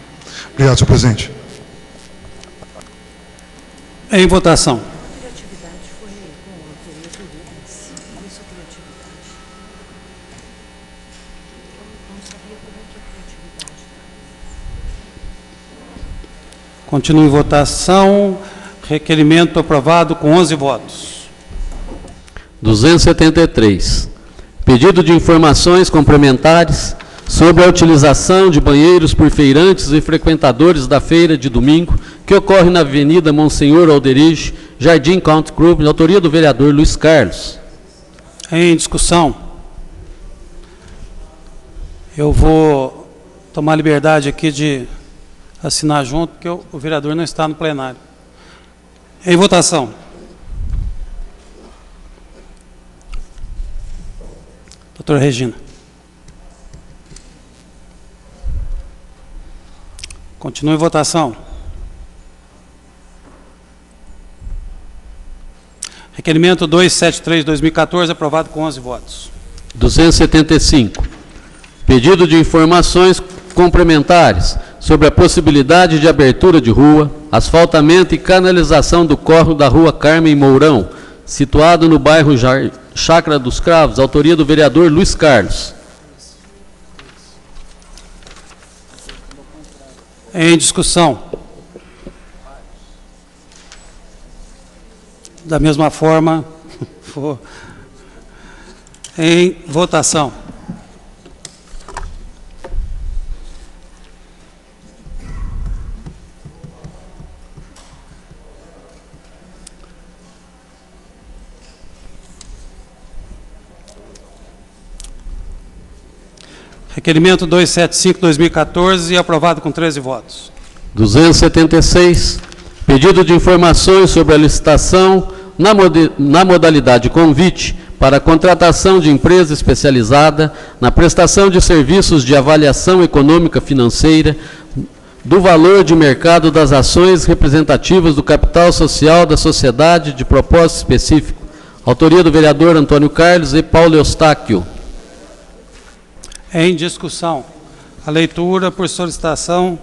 Obrigado, senhor presidente. Em votação. Continua em votação. Requerimento aprovado com 11 votos. 273. Pedido de informações complementares sobre a utilização de banheiros por feirantes e frequentadores da feira de domingo, que ocorre na Avenida Monsenhor Alderich, Jardim Country Club, de autoria do vereador Luiz Carlos. Em discussão. Eu vou tomar a liberdade aqui de assinar junto, porque o vereador não está no plenário. Em votação. Doutora Regina. Continua em votação. Requerimento 273/2014, aprovado com 11 votos. 275. Pedido de informações complementares sobre a possibilidade de abertura de rua, asfaltamento e canalização do córrego da Rua Carmen Mourão, situado no bairro Chácara dos Cravos, autoria do vereador Luiz Carlos. Em discussão. Da mesma forma, em votação. Requerimento 275/2014, aprovado com 13 votos. 276. Pedido de informações sobre a licitação na modalidade convite para a contratação de empresa especializada na prestação de serviços de avaliação econômica financeira do valor de mercado das ações representativas do capital social da sociedade de propósito específico. Autoria do vereador Antônio Carlos e Paulo Eustáquio. Em discussão. A leitura por solicitação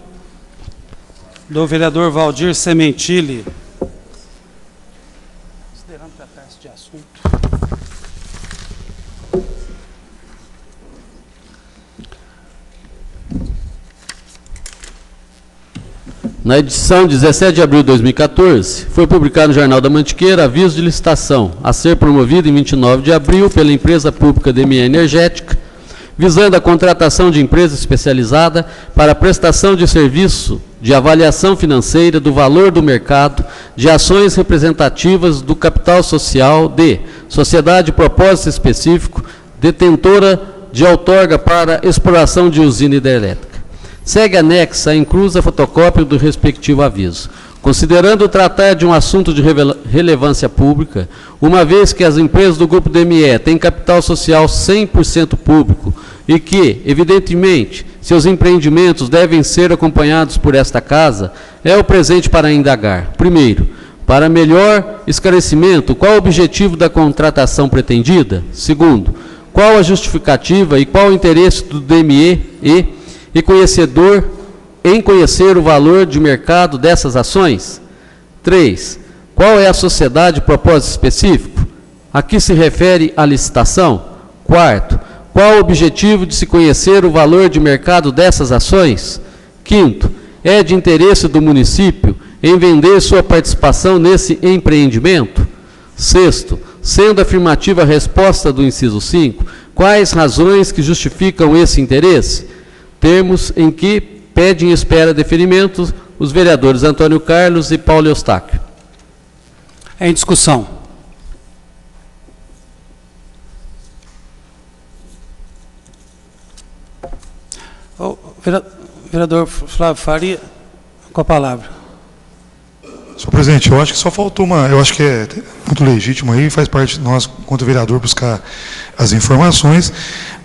do vereador Valdir Sementilli. Considerando tratar-se de assunto. Na edição 17 de abril de 2014, foi publicado no Jornal da Mantiqueira aviso de licitação a ser promovido em 29 de abril pela empresa pública DME Energética, visando a contratação de empresa especializada para a prestação de serviço de avaliação financeira do valor do mercado de ações representativas do capital social de sociedade de propósito específico, detentora de outorga para exploração de usina hidrelétrica. Segue anexa a inclusa fotocópia do respectivo aviso. Considerando tratar de um assunto de relevância pública, uma vez que as empresas do Grupo DME têm capital social 100% público e que, evidentemente, seus empreendimentos devem ser acompanhados por esta Casa, é o presente para indagar. Primeiro, para melhor esclarecimento, qual o objetivo da contratação pretendida? Segundo, qual a justificativa e qual o interesse do DME e conhecedor em conhecer o valor de mercado dessas ações? 3. Qual é a sociedade de propósito específico? A que se refere a licitação? 4. Qual o objetivo de se conhecer o valor de mercado dessas ações? 5. É de interesse do município em vender sua participação nesse empreendimento? 6. Sendo afirmativa a resposta do inciso 5, quais razões que justificam esse interesse? Termos em que pedem e espera deferimento os vereadores Antônio Carlos e Paulo Eustáquio. Em discussão. O vereador Flávio Faria, com a palavra. Senhor presidente, eu acho que só faltou eu acho que é muito legítimo aí, faz parte de nós, enquanto vereador, buscar as informações,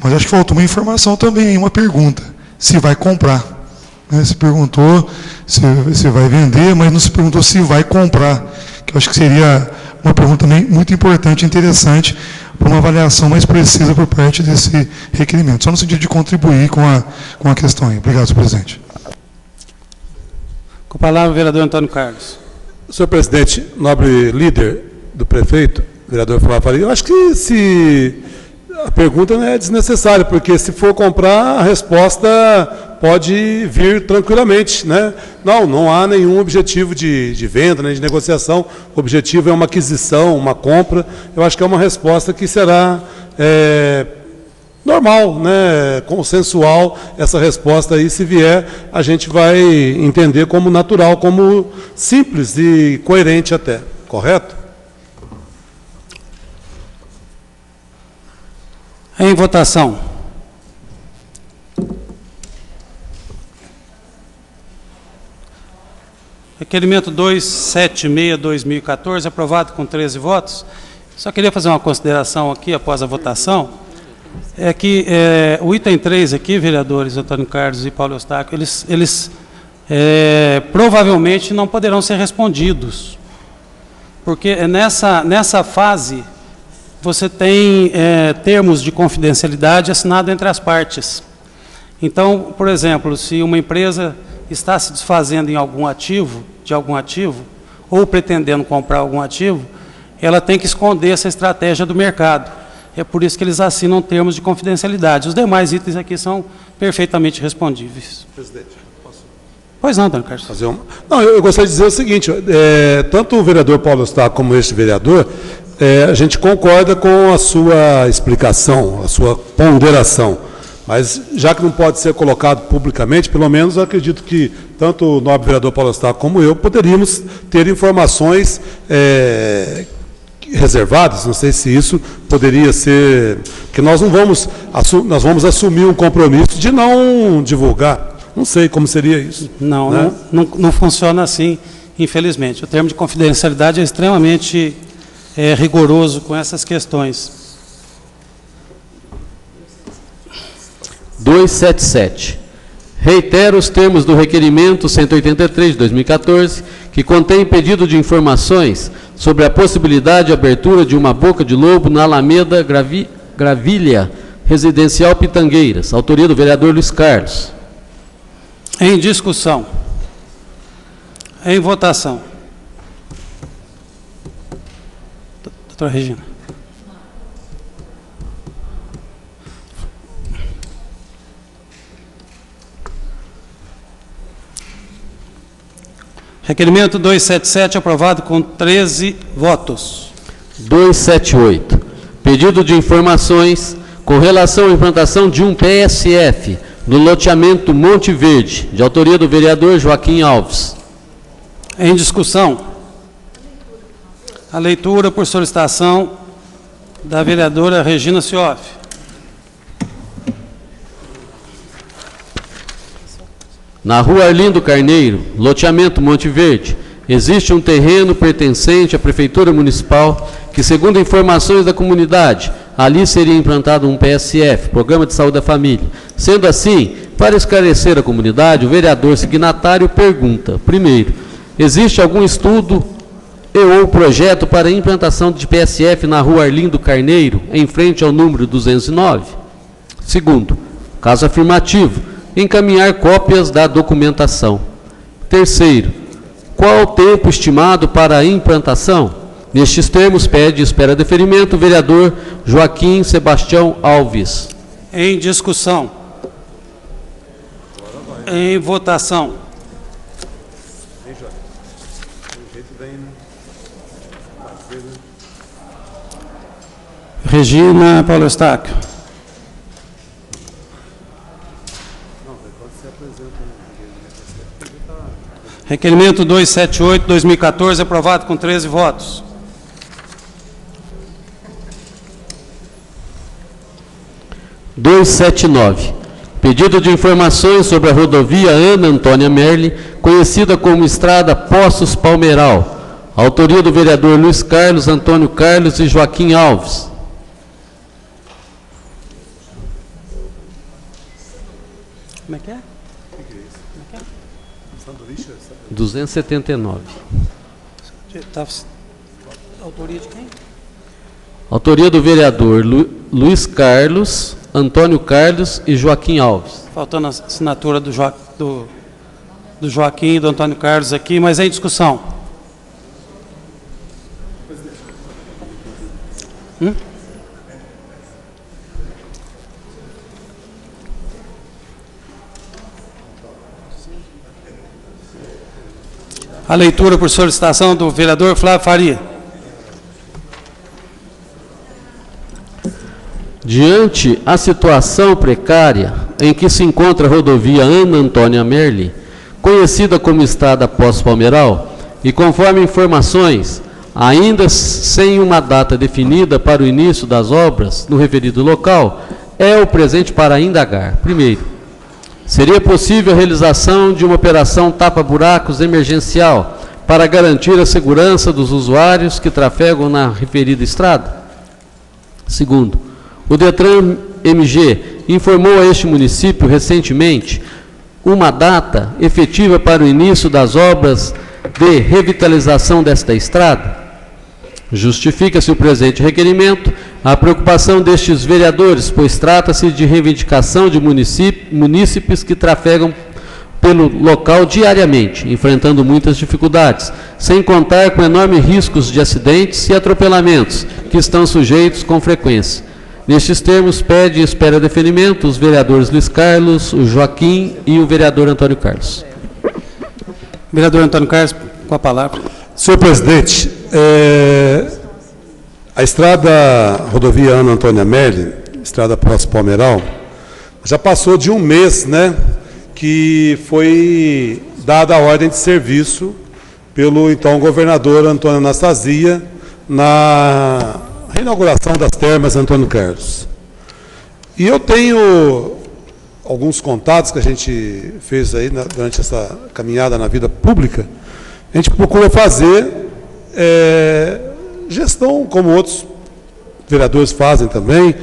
mas acho que faltou uma informação também, uma pergunta, se vai comprar. Se perguntou se vai vender, mas não se perguntou se vai comprar, que eu acho que seria uma pergunta também muito importante e interessante para uma avaliação mais precisa por parte desse requerimento, só no sentido de contribuir com a questão aí. Obrigado, senhor presidente. Com a palavra, o vereador Antônio Carlos. Senhor presidente, nobre líder do prefeito, vereador Flávio Faria, eu acho que a pergunta não é desnecessária, porque se for comprar, a resposta pode vir tranquilamente, né? Não há nenhum objetivo de venda, nem de negociação. O objetivo é uma aquisição, uma compra. Eu acho que é uma resposta que será normal, né? Consensual essa resposta aí. Se vier, a gente vai entender como natural, como simples e coerente até. Correto? Em votação. Requerimento 276/2014, aprovado com 13 votos. Só queria fazer uma consideração aqui, após a votação, é que o item 3 aqui, vereadores Antônio Carlos e Paulo Eustáquio, eles provavelmente não poderão ser respondidos, porque nessa fase você tem termos de confidencialidade assinado entre as partes. Então, por exemplo, se uma empresa está se desfazendo de algum ativo, ou pretendendo comprar algum ativo, ela tem que esconder essa estratégia do mercado. É por isso que eles assinam termos de confidencialidade. Os demais itens aqui são perfeitamente respondíveis. Presidente, posso? Pois não, Antônio Carlos. Não, eu gostaria de dizer o seguinte, tanto o vereador Paulo Eustáquio como este vereador, a gente concorda com a sua explicação, a sua ponderação, mas já que não pode ser colocado publicamente, pelo menos eu acredito que tanto o nobre vereador Paulo Eustáquio como eu poderíamos ter informações reservadas. Não sei se isso poderia ser, que nós vamos assumir um compromisso de não divulgar. Não sei como seria isso. Não, né? não funciona assim, infelizmente. O termo de confidencialidade é extremamente rigoroso com essas questões. 277. Reitero os termos do requerimento 183 de 2014, que contém pedido de informações sobre a possibilidade de abertura de uma boca de lobo na Alameda Gravilha Residencial Pitangueiras. Autoria do vereador Luiz Carlos. Em discussão. Em votação. Doutora Regina. Requerimento 277, aprovado com 13 votos. 278. Pedido de informações com relação à implantação de um PSF no loteamento Monte Verde, de autoria do vereador Joaquim Alves. Em discussão. A leitura por solicitação da vereadora Regina Cioff. Na rua Arlindo Carneiro, loteamento Monte Verde, existe um terreno pertencente à Prefeitura Municipal que, segundo informações da comunidade, ali seria implantado um PSF, Programa de Saúde da Família. Sendo assim, para esclarecer a comunidade, o vereador signatário pergunta: primeiro, existe algum estudo ou projeto para a implantação de PSF na rua Arlindo Carneiro, em frente ao número 209? Segundo, caso afirmativo, encaminhar cópias da documentação. Terceiro, qual o tempo estimado para a implantação? Nestes termos, pede e espera deferimento o vereador Joaquim Sebastião Alves. Em discussão. Em votação. Regina Paulo Eustáquio. Requerimento 278/2014, aprovado com 13 votos. (279). 279. Pedido de informações sobre a rodovia Ana Antônia Merli, conhecida como Estrada Poços Palmeiral. Autoria do vereador Luiz Carlos, Antônio Carlos e Joaquim Alves. Como é que é? 279. Autoria de quem? Autoria do vereador Luiz Carlos, Antônio Carlos e Joaquim Alves. Faltando a assinatura do do Joaquim e do Antônio Carlos aqui, mas é em discussão. A leitura por solicitação do vereador Flávio Faria. Diante a situação precária em que se encontra a rodovia Ana Antônia Merli, conhecida como Estrada Pós-Palmeiral, e conforme informações, ainda sem uma data definida para o início das obras no referido local, é o presente para indagar. Primeiro, seria possível a realização de uma operação tapa-buracos emergencial para garantir a segurança dos usuários que trafegam na referida estrada? Segundo, o Detran MG informou a este município recentemente uma data efetiva para o início das obras de revitalização desta estrada? Justifica-se o presente requerimento a preocupação destes vereadores, pois trata-se de reivindicação de munícipes que trafegam pelo local diariamente, enfrentando muitas dificuldades, sem contar com enormes riscos de acidentes e atropelamentos, que estão sujeitos com frequência. Nestes termos, pede e espera deferimento os vereadores Luiz Carlos, o Joaquim e o vereador Antônio Carlos. Vereador Antônio Carlos, com a palavra. Senhor presidente, a estrada rodovia Ana Antônia Merli, estrada Pós-Palmeiral, já passou de um mês, né, que foi dada a ordem de serviço pelo então governador Antônio Anastasia na reinauguração das termas Antônio Carlos. E eu tenho alguns contatos que a gente fez aí durante essa caminhada na vida pública. A gente procura fazer gestão, como outros vereadores fazem também.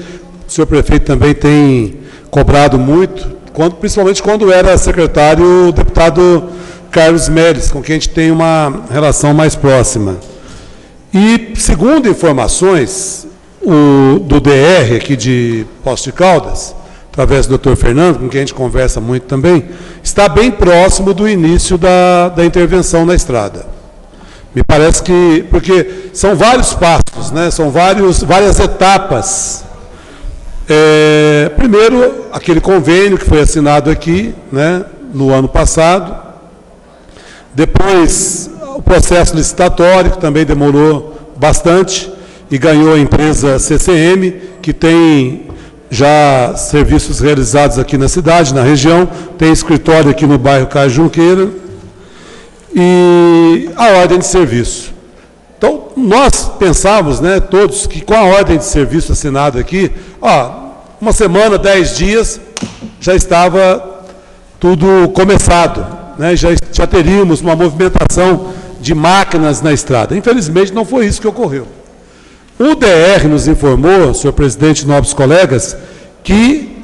O senhor prefeito também tem cobrado muito, principalmente quando era secretário o deputado Carlos Mérez, com quem a gente tem uma relação mais próxima. E, segundo informações do DR aqui de Poços de Caldas, através do Dr. Fernando, com quem a gente conversa muito também, está bem próximo do início da intervenção na estrada. Me parece que, porque são vários passos, né? São várias etapas. Primeiro, aquele convênio que foi assinado aqui, né, no ano passado. Depois, o processo licitatório, que também demorou bastante, e ganhou a empresa CCM, que tem já serviços realizados aqui na cidade, na região, tem escritório aqui no bairro Caio Junqueira, e a ordem de serviço. Então, nós pensávamos, né, todos, que com a ordem de serviço assinada aqui, uma semana, 10 dias, já estava tudo começado, né, já teríamos uma movimentação de máquinas na estrada. Infelizmente, não foi isso que ocorreu. O DR nos informou, senhor presidente e nobres colegas, que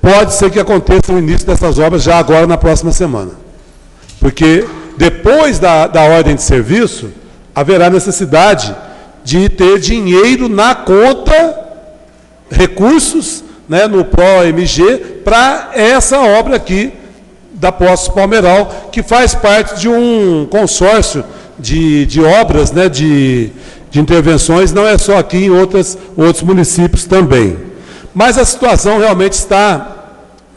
pode ser que aconteça o início dessas obras já agora, na próxima semana. Porque depois da ordem de serviço, haverá necessidade de ter dinheiro na conta, recursos, né, no PRO-MG, para essa obra aqui da Poços Palmeiral, que faz parte de um consórcio de obras, né, de intervenções, não é só aqui, em outros municípios também. Mas a situação realmente está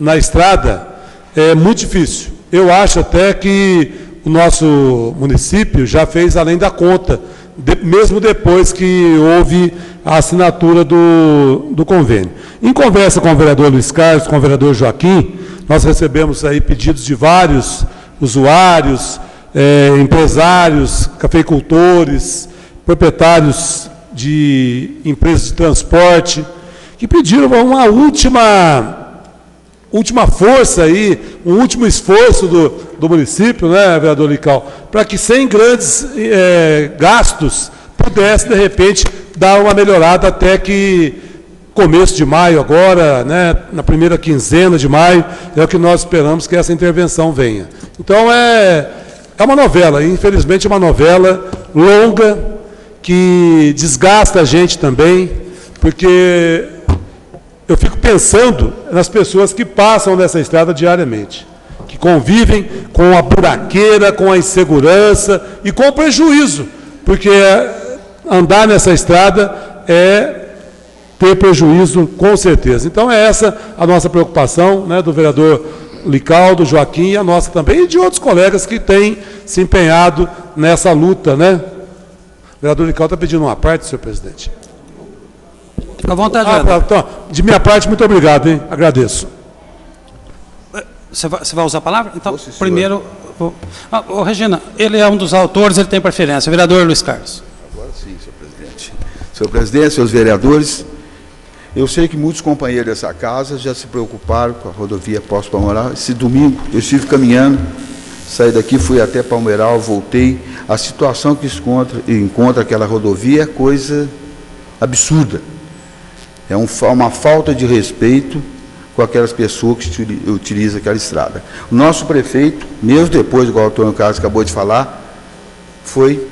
na estrada muito difícil. Eu acho até que o nosso município já fez além da conta, mesmo depois que houve a assinatura do convênio. Em conversa com o vereador Luiz Carlos, com o vereador Joaquim, nós recebemos aí pedidos de vários usuários, empresários, cafeicultores, proprietários de empresas de transporte, que pediram uma última força aí, um último esforço do município, né, vereador Lical, para que sem grandes gastos pudesse, de repente, dar uma melhorada até que começo de maio agora, né, na primeira quinzena de maio, é o que nós esperamos que essa intervenção venha. Então, é uma novela, infelizmente é uma novela longa, que desgasta a gente também, porque eu fico pensando nas pessoas que passam nessa estrada diariamente, que convivem com a buraqueira, com a insegurança e com o prejuízo, porque andar nessa estrada é ter prejuízo, com certeza. Então, é essa a nossa preocupação, né, do vereador Licaldo, Joaquim, e a nossa também, e de outros colegas que têm se empenhado nessa luta, né? O vereador Licaldo está pedindo uma parte, senhor presidente. Fica à vontade, então, de minha parte, muito obrigado, hein? Agradeço. Você vai usar a palavra? Então, primeiro... Regina, ele é um dos autores, ele tem preferência. Vereador Luiz Carlos. Agora sim, senhor presidente. Senhor presidente, senhores vereadores, eu sei que muitos companheiros dessa casa já se preocuparam com a rodovia Poço-Palmeiral. Esse domingo eu estive caminhando, saí daqui, fui até Palmeiral, voltei. A situação que encontra aquela rodovia é coisa absurda. É uma falta de respeito com aquelas pessoas que utilizam aquela estrada. O nosso prefeito, mesmo depois, igual o Antônio Carlos acabou de falar,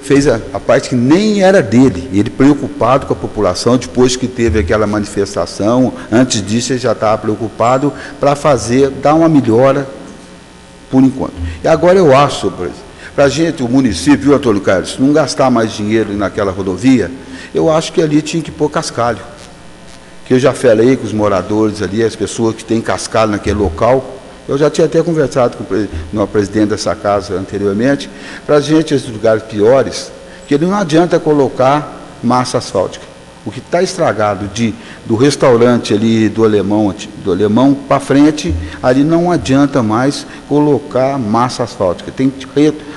fez a parte que nem era dele. Ele preocupado com a população, depois que teve aquela manifestação, antes disso ele já estava preocupado para dar uma melhora por enquanto. E agora eu acho, para a gente, o município, viu, Antônio Carlos, não gastar mais dinheiro naquela rodovia, eu acho que ali tinha que pôr cascalho. Que eu já falei com os moradores ali, as pessoas que têm cascalho naquele local. Eu já tinha até conversado com o presidente dessa casa anteriormente, para a gente, esses lugares piores, que não adianta colocar massa asfáltica. O que está estragado do restaurante ali do Alemão para frente, ali não adianta mais colocar massa asfáltica. Tem que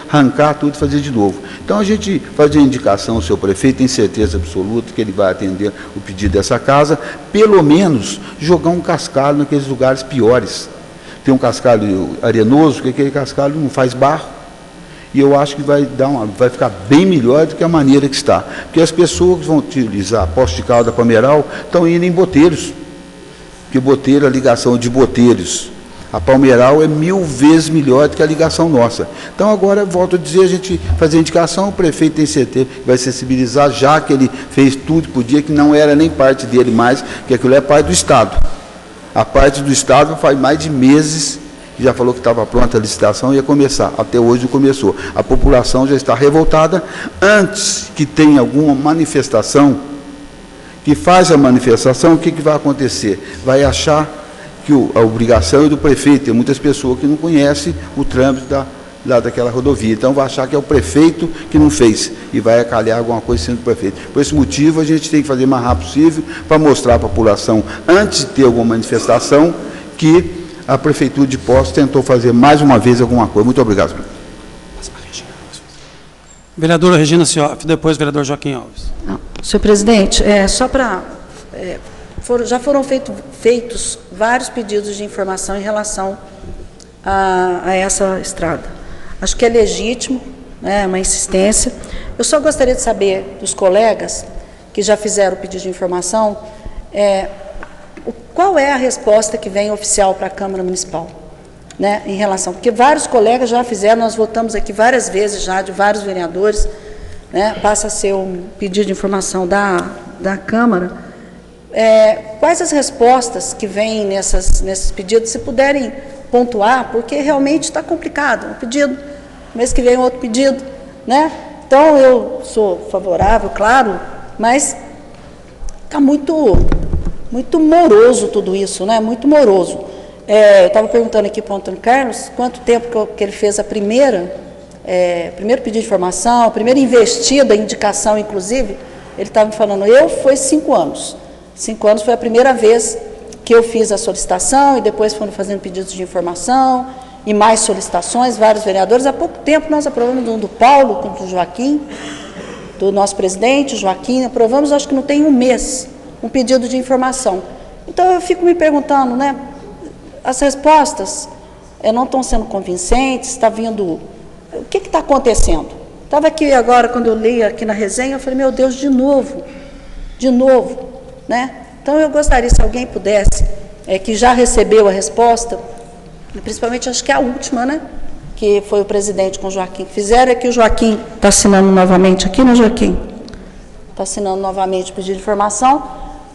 arrancar tudo e fazer de novo. Então, a gente fazer indicação ao seu prefeito, tem certeza absoluta que ele vai atender o pedido dessa casa, pelo menos jogar um cascalho naqueles lugares piores. Tem um cascalho arenoso, que aquele cascalho não faz barro, e eu acho que vai ficar bem melhor do que a maneira que está. Porque as pessoas que vão utilizar a Poço de Caldas, Palmeiral, estão indo em Boteiros, porque Boteiro, a ligação de Boteiros a Palmeiral é 1000 vezes melhor do que a ligação nossa. Então, agora, volto a dizer, a gente fazer indicação, o prefeito tem certeza que vai sensibilizar, já que ele fez tudo que podia, que não era nem parte dele mais, que aquilo é parte do Estado. A parte do Estado faz mais de meses, já falou que estava pronta a licitação e ia começar. Até hoje não começou. A população já está revoltada. Antes que tenha alguma manifestação, que faz a manifestação, o que vai acontecer? Vai achar que a obrigação é do prefeito. Tem muitas pessoas que não conhecem o trânsito lá daquela rodovia. Então, vai achar que é o prefeito que não fez e vai acalhar alguma coisa sendo o prefeito. Por esse motivo, a gente tem que fazer o mais rápido possível para mostrar à população, antes de ter alguma manifestação, que a Prefeitura de Poços tentou fazer mais uma vez alguma coisa. Muito obrigado. Vereadora Regina Cioff, depois vereador Joaquim Alves. Não, senhor presidente, só para... já foram feitos vários pedidos de informação em relação a essa estrada. Acho que é legítimo, né, uma insistência. Eu só gostaria de saber dos colegas que já fizeram o pedido de informação, qual é a resposta que vem oficial para a Câmara Municipal, né, em relação... Porque vários colegas já fizeram, nós votamos aqui várias vezes já, de vários vereadores, né, passa a ser um pedido de informação da Câmara. Quais as respostas que vêm nesses pedidos, se puderem pontuar, porque realmente está complicado. Um pedido, mês que vem outro pedido, né? Então, eu sou favorável, claro, mas está muito moroso tudo isso, né? Muito moroso. Eu estava perguntando aqui para o Antônio Carlos quanto tempo que ele fez a primeiro pedido de informação, a primeira investida, indicação, inclusive. Ele estava me falando, foi 5 anos. 5 anos foi a primeira vez que eu fiz a solicitação e depois foram fazendo pedidos de informação e mais solicitações, vários vereadores. Há pouco tempo nós aprovamos um do Paulo, com o Joaquim, do nosso presidente, Joaquim, aprovamos, acho que não tem um mês, um pedido de informação. Então, eu fico me perguntando, né, as respostas não estão sendo convincentes, está vindo... O que está acontecendo? Estava aqui agora, quando eu li aqui na resenha, eu falei, meu Deus, de novo, né? Então, eu gostaria, se alguém pudesse, que já recebeu a resposta, principalmente, acho que é a última, né? Que foi o presidente com o Joaquim que fizeram, é que o Joaquim está assinando novamente aqui, né, Joaquim? Está assinando novamente o pedido de informação,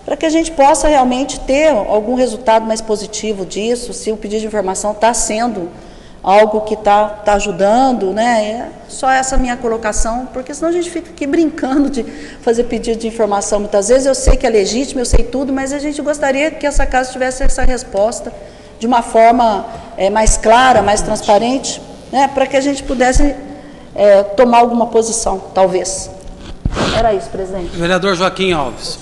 para que a gente possa realmente ter algum resultado mais positivo disso, se o pedido de informação está sendo algo que está ajudando, né? É só essa minha colocação, porque senão a gente fica aqui brincando de fazer pedido de informação. Muitas vezes eu sei que é legítimo, eu sei tudo, mas a gente gostaria que essa casa tivesse essa resposta de uma forma mais clara, mais transparente, né? Para que a gente pudesse tomar alguma posição, talvez. Era isso, presidente. Vereador Joaquim Alves.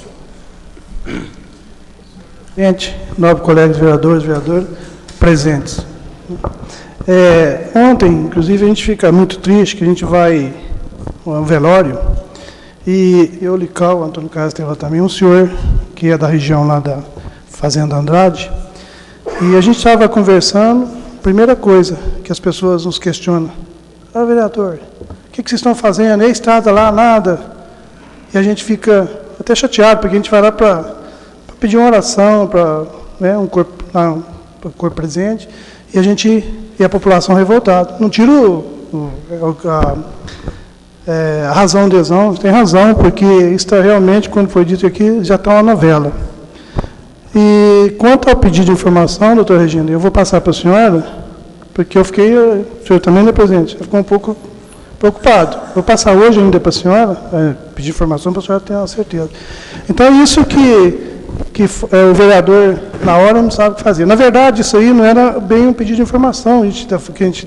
Presidente, nobres colegas vereadores, vereadoras, presentes. Ontem, inclusive, a gente fica muito triste que a gente vai ao velório e eu, Lical, Antônio Carlos tem lá também, um senhor que é da região lá da Fazenda Andrade, e a gente estava conversando, primeira coisa que as pessoas nos questionam, vereador, o que vocês estão fazendo? É estrada lá, nada. E a gente fica até chateado, porque a gente vai lá para pedir uma oração, para um corpo presente, e a população revoltada. Não tiro a razão de adesão, tem razão, porque isso está realmente, quando foi dito aqui, já está uma novela. E quanto ao pedido de informação, doutora Regina, eu vou passar para a senhora, porque eu fiquei, o senhor também, né, presidente? Ficou um pouco preocupado. Vou passar hoje ainda para a senhora, pedir informação para a senhora ter uma certeza. Então, isso que o vereador, na hora, não sabe o que fazer. Na verdade, isso aí não era bem um pedido de informação que a gente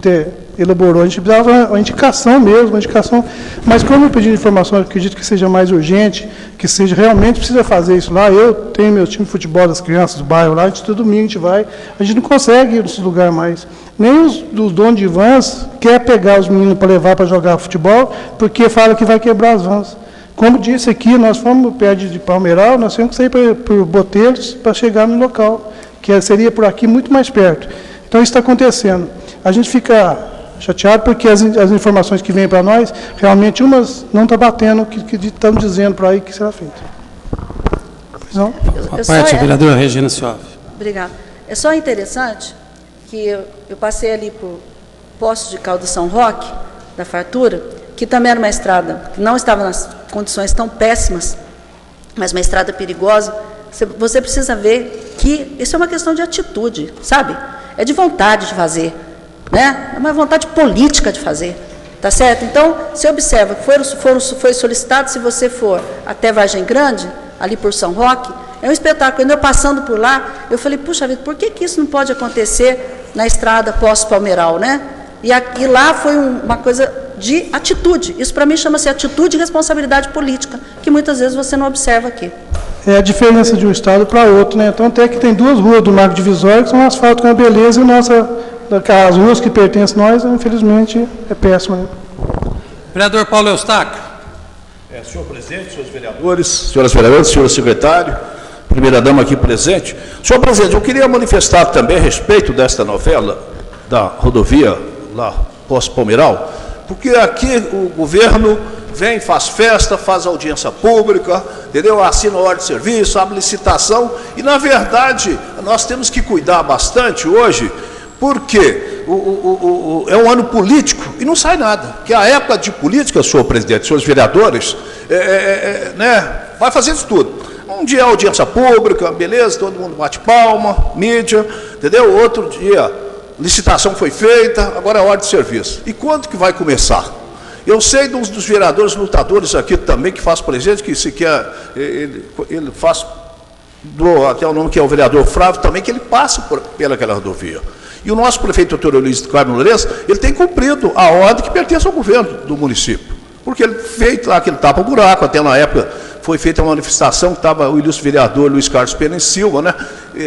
elaborou. A gente precisava uma indicação mesmo, uma indicação. Mas como o pedido de informação, eu acredito que seja mais urgente, que seja realmente precisa fazer isso lá. Eu tenho meu time de futebol das crianças do bairro lá, todo domingo a gente vai. A gente não consegue ir nesse lugar mais. Nem os donos de vans querem pegar os meninos para levar para jogar futebol, porque fala que vai quebrar as vans. Como disse aqui, nós fomos perto de Palmeiral, nós temos que sair por Boteiros para chegar no local, que seria por aqui muito mais perto. Então, isso está acontecendo. A gente fica chateado porque as informações que vêm para nós, realmente umas não estão batendo o que estão dizendo para aí que será feito. Pois não? A parte, vereadora Regina Ciove. Obrigada. É só interessante que eu passei ali por Poços de Caldo São Roque, da Fartura, que também era uma estrada que não estava nas condições tão péssimas, mas uma estrada perigosa. Você precisa ver que isso é uma questão de atitude, sabe? É de vontade de fazer, né? É uma vontade política de fazer, tá certo? Então, você observa que foi solicitado, se você for até Vargem Grande, ali por São Roque, é um espetáculo. Quando eu passando por lá, eu falei, puxa vida, por que isso não pode acontecer na estrada pós-Palmeiral, né? E lá foi uma coisa de atitude. Isso, para mim, chama-se atitude e responsabilidade política, que muitas vezes você não observa aqui. É a diferença de um estado para outro, né? Então, até que tem duas ruas do Marco Divisório, que são asfalto com a beleza, e as ruas que pertencem a nós, infelizmente, é péssima. Né? Vereador Paulo Eustáquio. Senhor presidente, senhores vereadores, senhoras vereadoras, senhor secretário, primeira-dama aqui presente. Senhor presidente, eu queria manifestar também a respeito desta novela da rodovia lá pós-Palmeiral, porque aqui o governo vem, faz festa, faz audiência pública, entendeu? Assina ordem de serviço, abre licitação, e na verdade nós temos que cuidar bastante hoje, porque é um ano político e não sai nada, que a época de política, senhor presidente, senhores vereadores, né, vai fazer isso tudo. Um dia audiência pública, beleza, todo mundo bate palma, mídia, entendeu? Outro dia licitação foi feita, agora é ordem de serviço. E quando que vai começar? Eu sei dos vereadores lutadores aqui também, que faz presente, que se quer, ele faz, até o nome que é o vereador Flávio também, que ele passa pelaquela rodovia. E o nosso prefeito doutor Luiz Carlos Lourenço, ele tem cumprido a ordem que pertence ao governo do município. Porque ele fez lá aquele tapa-buraco, até na época foi feita uma manifestação, que estava o ilustre vereador Luiz Carlos Pena Silva, né?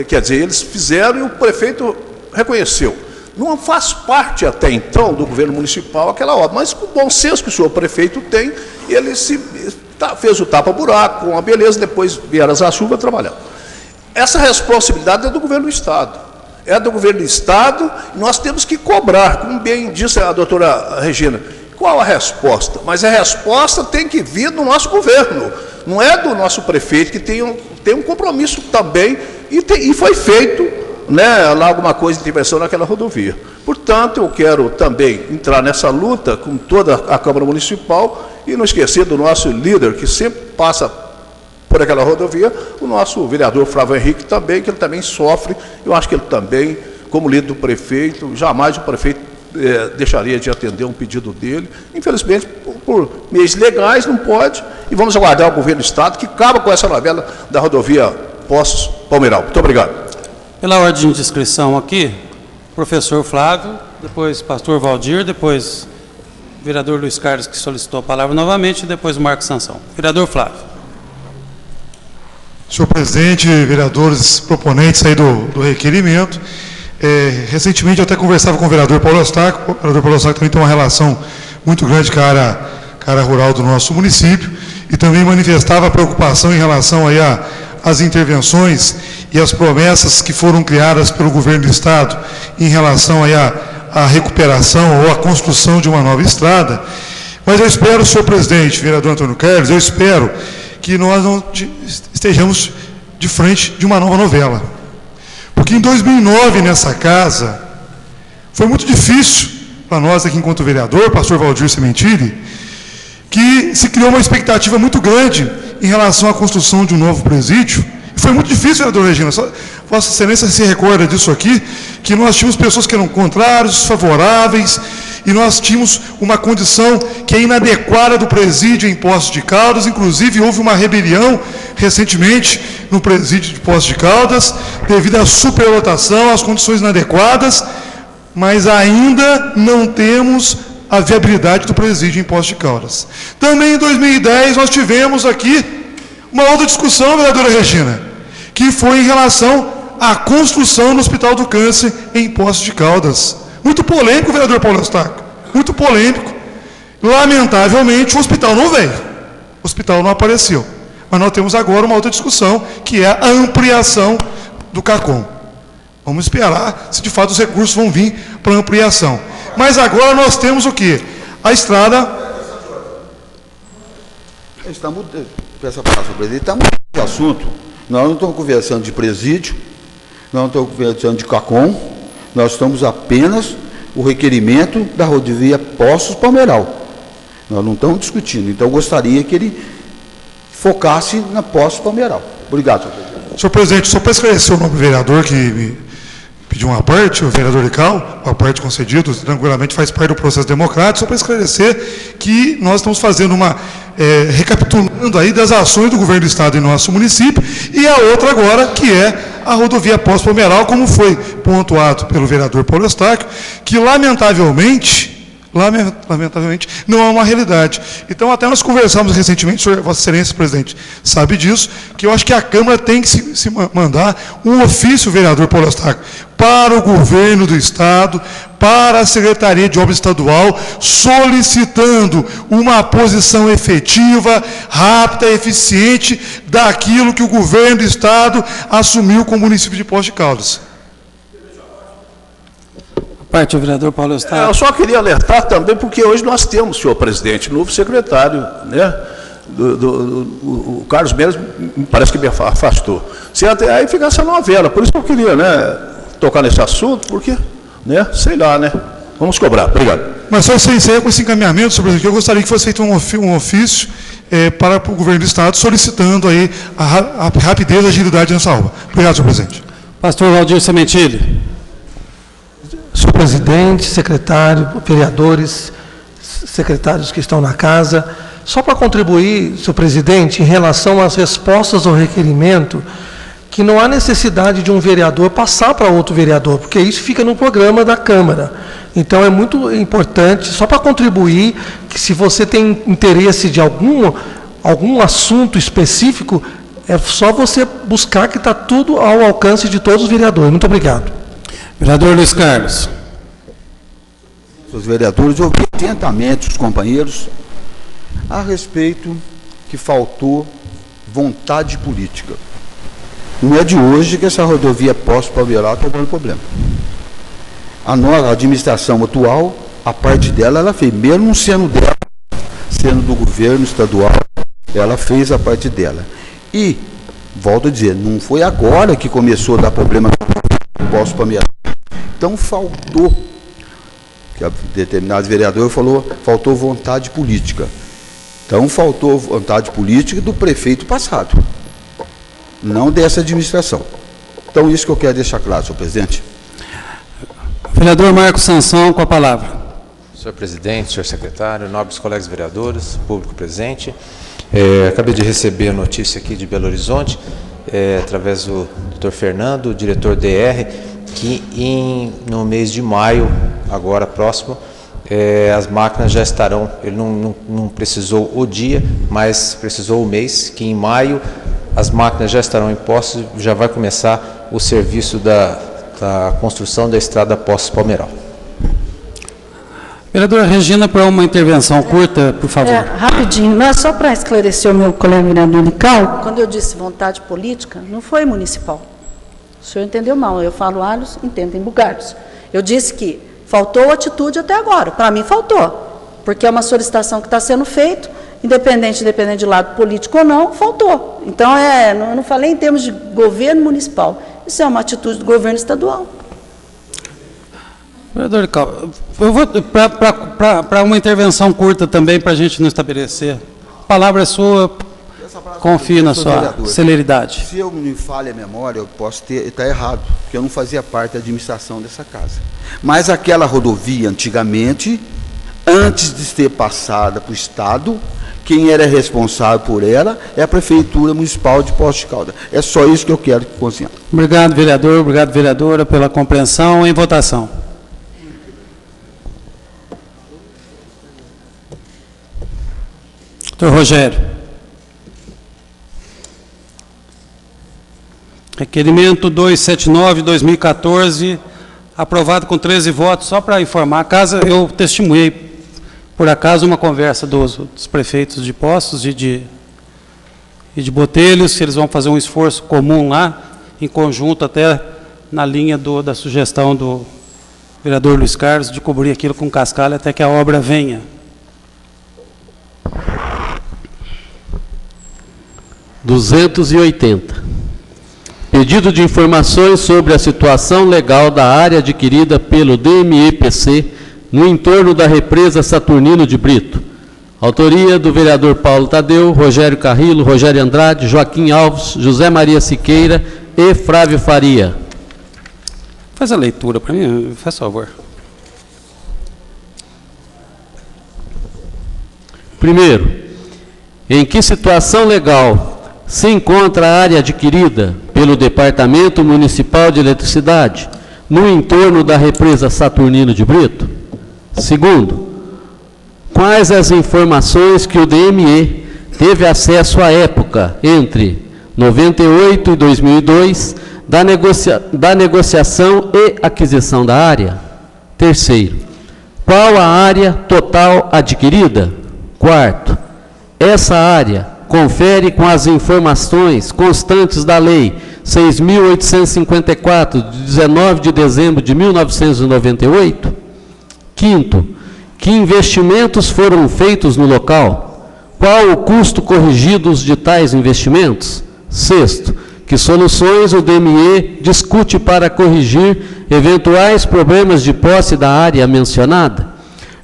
Quer dizer, eles fizeram e o prefeito reconheceu. Não faz parte até então do governo municipal aquela obra, mas com o bom senso que o senhor prefeito tem, ele fez o tapa-buraco, com a beleza, depois vieram as chuvas trabalhar. Essa responsabilidade é do governo do Estado. É do governo do Estado, e nós temos que cobrar, como bem disse a doutora Regina. Qual a resposta? Mas a resposta tem que vir do nosso governo, não é do nosso prefeito, que tem um compromisso também, e foi feito, né, lá alguma coisa de intervenção naquela rodovia. Portanto, eu quero também entrar nessa luta com toda a Câmara Municipal e não esquecer do nosso líder, que sempre passa por aquela rodovia, o nosso vereador Flávio Henrique também, que ele também sofre. Eu acho que ele também, como líder do prefeito, jamais o prefeito deixaria de atender um pedido dele. Infelizmente, por meios legais, não pode, e vamos aguardar o governo do Estado que acaba com essa novela da rodovia Poços Palmeiral. Muito obrigado. Pela ordem de inscrição aqui, professor Flávio, depois pastor Valdir, depois vereador Luiz Carlos, que solicitou a palavra novamente, e depois o Marcos Sansão. Vereador Flávio. Senhor presidente, vereadores proponentes aí do requerimento, recentemente eu até conversava com o vereador Paulo Eustáquio. O vereador Paulo Eustáquio também tem uma relação muito grande com a área rural do nosso município, e também manifestava a preocupação em relação aí às intervenções e às promessas que foram criadas pelo governo do Estado em relação aí à recuperação ou à construção de uma nova estrada. Mas eu espero, senhor presidente, vereador Antônio Carlos, eu espero que nós não estejamos de frente de uma nova novela. Porque em 2009, nessa casa, foi muito difícil para nós aqui enquanto vereador, pastor Valdir Sementini, que se criou uma expectativa muito grande em relação à construção de um novo presídio. E foi muito difícil, vereador Regina, Vossa Excelência se recorda disso aqui, que nós tínhamos pessoas que eram contrários, favoráveis, e nós tínhamos uma condição que é inadequada do presídio em Poços de Caldas. Inclusive, houve uma rebelião recentemente no presídio de Poços de Caldas, devido à superlotação, às condições inadequadas, mas ainda não temos a viabilidade do presídio em Poços de Caldas. Também em 2010, nós tivemos aqui uma outra discussão, vereadora Regina, que foi em relação à construção do Hospital do Câncer em Poços de Caldas. Muito polêmico, vereador Paulo Eustáquio, muito polêmico. Lamentavelmente, o hospital não veio, o hospital não apareceu. Mas nós temos agora uma outra discussão, que é a ampliação do CACOM. Vamos esperar se de fato os recursos vão vir para ampliação. Mas agora nós temos o quê? A estrada... Peço a palavra, senhor presidente, está mudando de assunto. Nós não estamos conversando de presídio, nós não estamos conversando de CACOM, nós estamos apenas o requerimento da rodovia Poços Palmeiral. Nós não estamos discutindo. Então, eu gostaria que ele focasse na Poços Palmeiral. Obrigado, senhor presidente. Senhor presidente, só para esclarecer o nobre vereador que me pediu uma parte, o vereador Lical, a parte concedida, tranquilamente faz parte do processo democrático, só para esclarecer que nós estamos fazendo uma, recapitulando aí das ações do governo do Estado em nosso município, e a outra agora, que é a rodovia Poços Palmeiral, como foi pontuado pelo vereador Paulo Eustáquio, que lamentavelmente não é uma realidade. Então, até nós conversamos recentemente, senhor, Vossa Excelência, presidente, sabe disso, que eu acho que a Câmara tem que se mandar um ofício, vereador Paulo Eustáquio, para o governo do Estado, para a Secretaria de Obras Estadual, solicitando uma posição efetiva, rápida, eficiente, daquilo que o governo do Estado assumiu com o município de Poços de Caldas. Parte, o vereador Paulo Eustáquio. Eu só queria alertar também, porque hoje nós temos, senhor presidente, novo secretário, né? O Carlos Mendes parece que me afastou. Aí fica essa novela, por isso que eu queria, né, tocar nesse assunto, porque, né, sei lá, né? Vamos cobrar. Obrigado. Mas só sem com esse encaminhamento, senhor presidente, eu gostaria que fosse feito um ofício para o governo do Estado, solicitando aí a rapidez e agilidade nessa obra. Obrigado, senhor presidente. Pastor Valdir Sementini. Senhor presidente, secretário, vereadores, secretários que estão na casa, só para contribuir, senhor presidente, em relação às respostas ao requerimento, que não há necessidade de um vereador passar para outro vereador, porque isso fica no programa da Câmara. Então, é muito importante, só para contribuir, que se você tem interesse de algum assunto específico, é só você buscar, que está tudo ao alcance de todos os vereadores. Muito obrigado. Vereador Luiz Carlos. Os vereadores, eu ouvi atentamente os companheiros a respeito que faltou vontade política. Não é de hoje que essa rodovia Poços Palmeiral está dando problema. A nossa administração atual, a parte dela, ela fez, mesmo sendo dela, sendo do governo estadual, ela fez a parte dela. E, volto a dizer, não foi agora que começou a dar problema com o Poços Palmeiral. Então, faltou, que determinado vereador falou, faltou vontade política. Então, faltou vontade política do prefeito passado, não dessa administração. Então, isso que eu quero deixar claro, senhor presidente. Vereador Marcos Sansão, com a palavra. Senhor presidente, senhor secretário, nobres colegas vereadores, público presente, acabei de receber a notícia aqui de Belo Horizonte, através do Dr. Fernando, o diretor DR, que no mês de maio, agora próximo, as máquinas já estarão, ele não precisou o dia, mas precisou o mês, que em maio as máquinas já estarão em Poços, já vai começar o serviço da construção da estrada Poços-Palmeiral. Vereadora Regina, para uma intervenção curta, por favor. Rapidinho, mas só para esclarecer o meu colega vereador Nical, quando eu disse vontade política, não foi municipal. O senhor entendeu mal, eu falo alhos, entendem bugalhos. Eu disse que faltou atitude até agora, para mim faltou, porque é uma solicitação que está sendo feita, independente de lado político ou não, faltou. Então, eu não falei em termos de governo municipal, isso é uma atitude do governo estadual. Vereador Nical, eu vou para uma intervenção curta também, para a gente não estabelecer. A palavra é sua, confie na sua celeridade. Se eu me falho a memória, eu posso estar errado, porque eu não fazia parte da administração dessa casa. Mas aquela rodovia, antigamente, antes de ser passada para o Estado, quem era responsável por ela é a Prefeitura Municipal de Poços de Caldas. É só isso que eu quero que consciente. Obrigado, vereador. Obrigado, vereadora, pela compreensão. Em votação. Doutor Rogério. Requerimento 279/2014, aprovado com 13 votos. Só para informar a casa, eu testemunhei, por acaso, uma conversa dos prefeitos de Poços e de Botelhos, que eles vão fazer um esforço comum lá, em conjunto, até na linha da sugestão do vereador Luiz Carlos, de cobrir aquilo com cascalho até que a obra venha. Pedido de informações sobre a situação legal da área adquirida pelo DME-PC no entorno da represa Saturnino de Brito. Autoria do vereador Paulo Tadeu, Rogério Carrillo, Rogério Andrade, Joaquim Alves, José Maria Siqueira e Flávio Faria. Faz a leitura para mim, faz favor. Primeiro, em que situação legal se encontra a área adquirida pelo Departamento Municipal de Eletricidade no entorno da represa Saturnino de Brito? Segundo, quais as informações que o DME teve acesso à época entre 98 e 2002 da negociação e aquisição da área? Terceiro, qual a área total adquirida? Quarto, essa área confere com as informações constantes da Lei 6.854, de 19 de dezembro de 1998? Quinto, que investimentos foram feitos no local? Qual o custo corrigido de tais investimentos? Sexto, que soluções o DME discute para corrigir eventuais problemas de posse da área mencionada?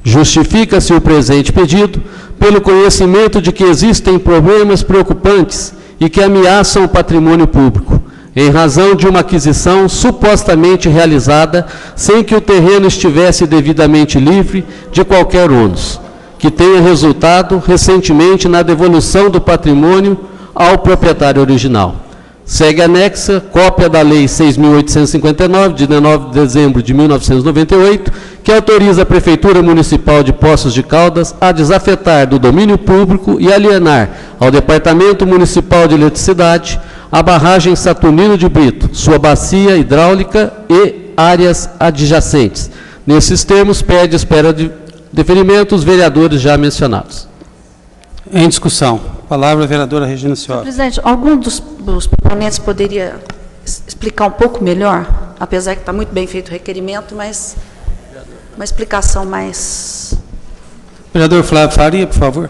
Justifica-se o presente pedido pelo conhecimento de que existem problemas preocupantes e que ameaçam o patrimônio público, em razão de uma aquisição supostamente realizada sem que o terreno estivesse devidamente livre de qualquer ônus, que tenha resultado recentemente na devolução do patrimônio ao proprietário original. Segue anexa cópia da Lei 6.859, de 19 de dezembro de 1998, que autoriza a Prefeitura Municipal de Poços de Caldas a desafetar do domínio público e alienar ao Departamento Municipal de Eletricidade a barragem Saturnino de Brito, sua bacia hidráulica e áreas adjacentes. Nesses termos, pede espera de deferimento os vereadores já mencionados. Em discussão. Palavra a vereadora Regina Cioli. Presidente, algum dos proponentes poderia explicar um pouco melhor, apesar que está muito bem feito o requerimento, mas uma explicação mais... Vereador Flávio Faria, por favor.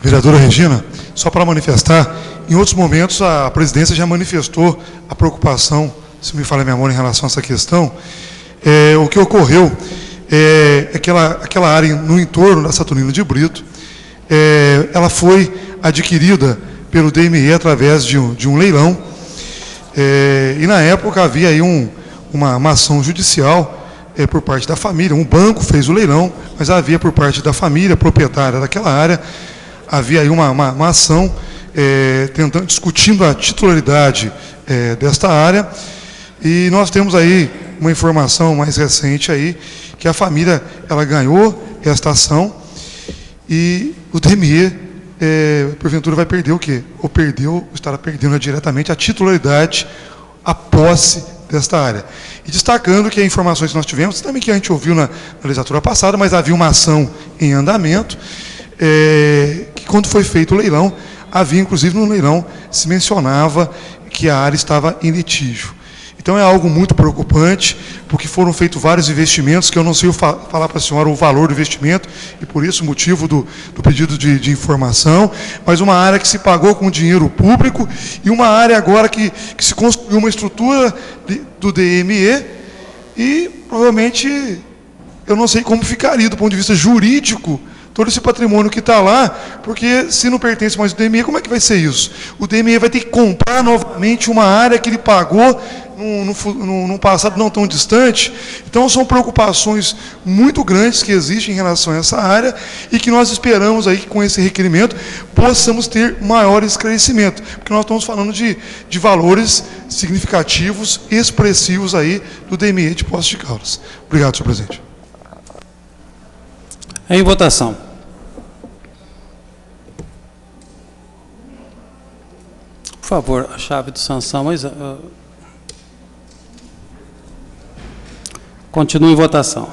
Vereadora Regina, só para manifestar, em outros momentos a presidência já manifestou a preocupação, se me falha a memória, em relação a essa questão. O que ocorreu é aquela área no entorno da Saturnino de Brito, ela foi adquirida pelo DME através de um leilão, e na época havia aí um uma ação judicial por parte da família. Um banco fez o leilão, mas havia por parte da família proprietária daquela área, havia aí uma ação discutindo a titularidade desta área, e nós temos aí uma informação mais recente aí, que a família ela ganhou esta ação, e o DME, porventura, vai perder o quê? Ou estará perdendo diretamente a titularidade, a posse desta área. E destacando que as informações que nós tivemos, também que a gente ouviu na legislatura passada, mas havia uma ação em andamento, que quando foi feito o leilão, havia, inclusive, no leilão, se mencionava que a área estava em litígio. Então, é algo muito preocupante, porque foram feitos vários investimentos, que eu não sei falar para a senhora o valor do investimento, e por isso o motivo do pedido de informação, mas uma área que se pagou com dinheiro público, e uma área agora que se construiu uma estrutura do DME, e provavelmente, eu não sei como ficaria, do ponto de vista jurídico, todo esse patrimônio que está lá, porque se não pertence mais ao DME, como é que vai ser isso? O DME vai ter que comprar novamente uma área que ele pagou num passado não tão distante. Então, são preocupações muito grandes que existem em relação a essa área, e que nós esperamos aí que com esse requerimento possamos ter maior esclarecimento, porque nós estamos falando de valores significativos, expressivos aí do DME de Poços de Caldas. Obrigado, senhor presidente. Em votação. Por favor, a chave de sanção. Continue em votação.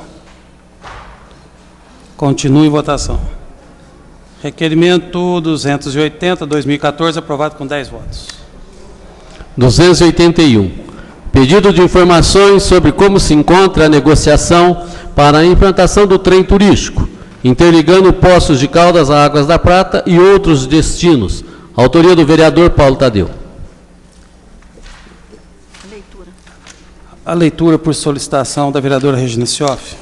Continue em votação. Requerimento 280, 2014, aprovado com 10 votos. 281. Pedido de informações sobre como se encontra a negociação para a implantação do trem turístico, interligando Poços de Caldas a Águas da Prata e outros destinos. Autoria do vereador Paulo Tadeu. A leitura por solicitação da vereadora Regina Scioff.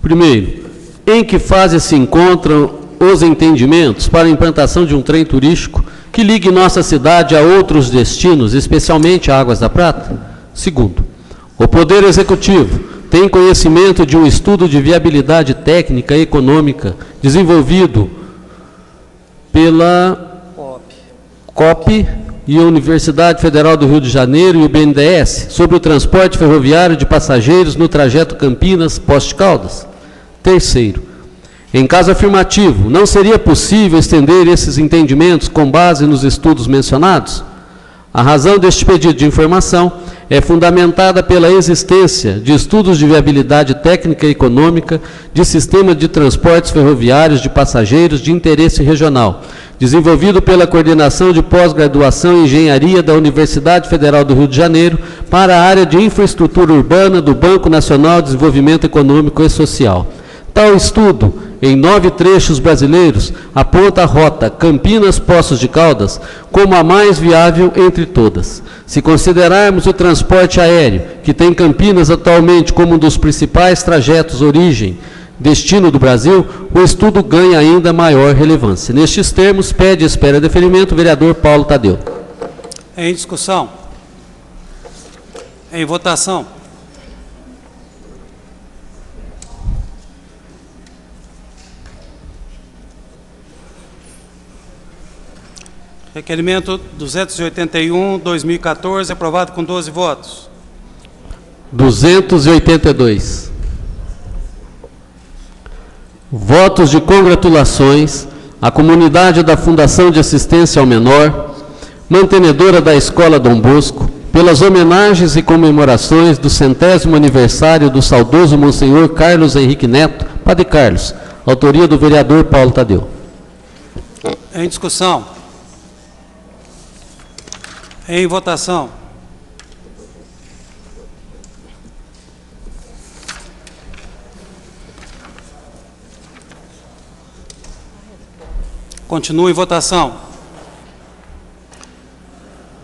Primeiro, em que fase se encontram os entendimentos para a implantação de um trem turístico que ligue nossa cidade a outros destinos, especialmente a Águas da Prata? Segundo, o Poder Executivo tem conhecimento de um estudo de viabilidade técnica e econômica desenvolvido pela COP e a Universidade Federal do Rio de Janeiro e o BNDES sobre o transporte ferroviário de passageiros no trajeto Campinas-Poços de Caldas? Terceiro, em caso afirmativo, não seria possível estender esses entendimentos com base nos estudos mencionados? A razão deste pedido de informação é fundamentada pela existência de estudos de viabilidade técnica e econômica de sistema de transportes ferroviários de passageiros de interesse regional, desenvolvido pela Coordenação de Pós-Graduação em Engenharia da Universidade Federal do Rio de Janeiro para a área de infraestrutura urbana do Banco Nacional de Desenvolvimento Econômico e Social. Tal estudo, em 9 trechos brasileiros, aponta a rota Campinas-Poços de Caldas como a mais viável entre todas. Se considerarmos o transporte aéreo, que tem Campinas atualmente como um dos principais trajetos origem-destino do Brasil, o estudo ganha ainda maior relevância. Nestes termos, pede e espera deferimento o vereador Paulo Tadeu. Em discussão. Em votação. Requerimento 281, 2014, aprovado com 12 votos. 282. Votos de congratulações à comunidade da Fundação de Assistência ao Menor, mantenedora da Escola Dom Bosco, pelas homenagens e comemorações do 100º aniversário do saudoso Monsenhor Carlos Henrique Neto, Padre Carlos, autoria do vereador Paulo Tadeu. Em discussão. Em votação. Continua em votação.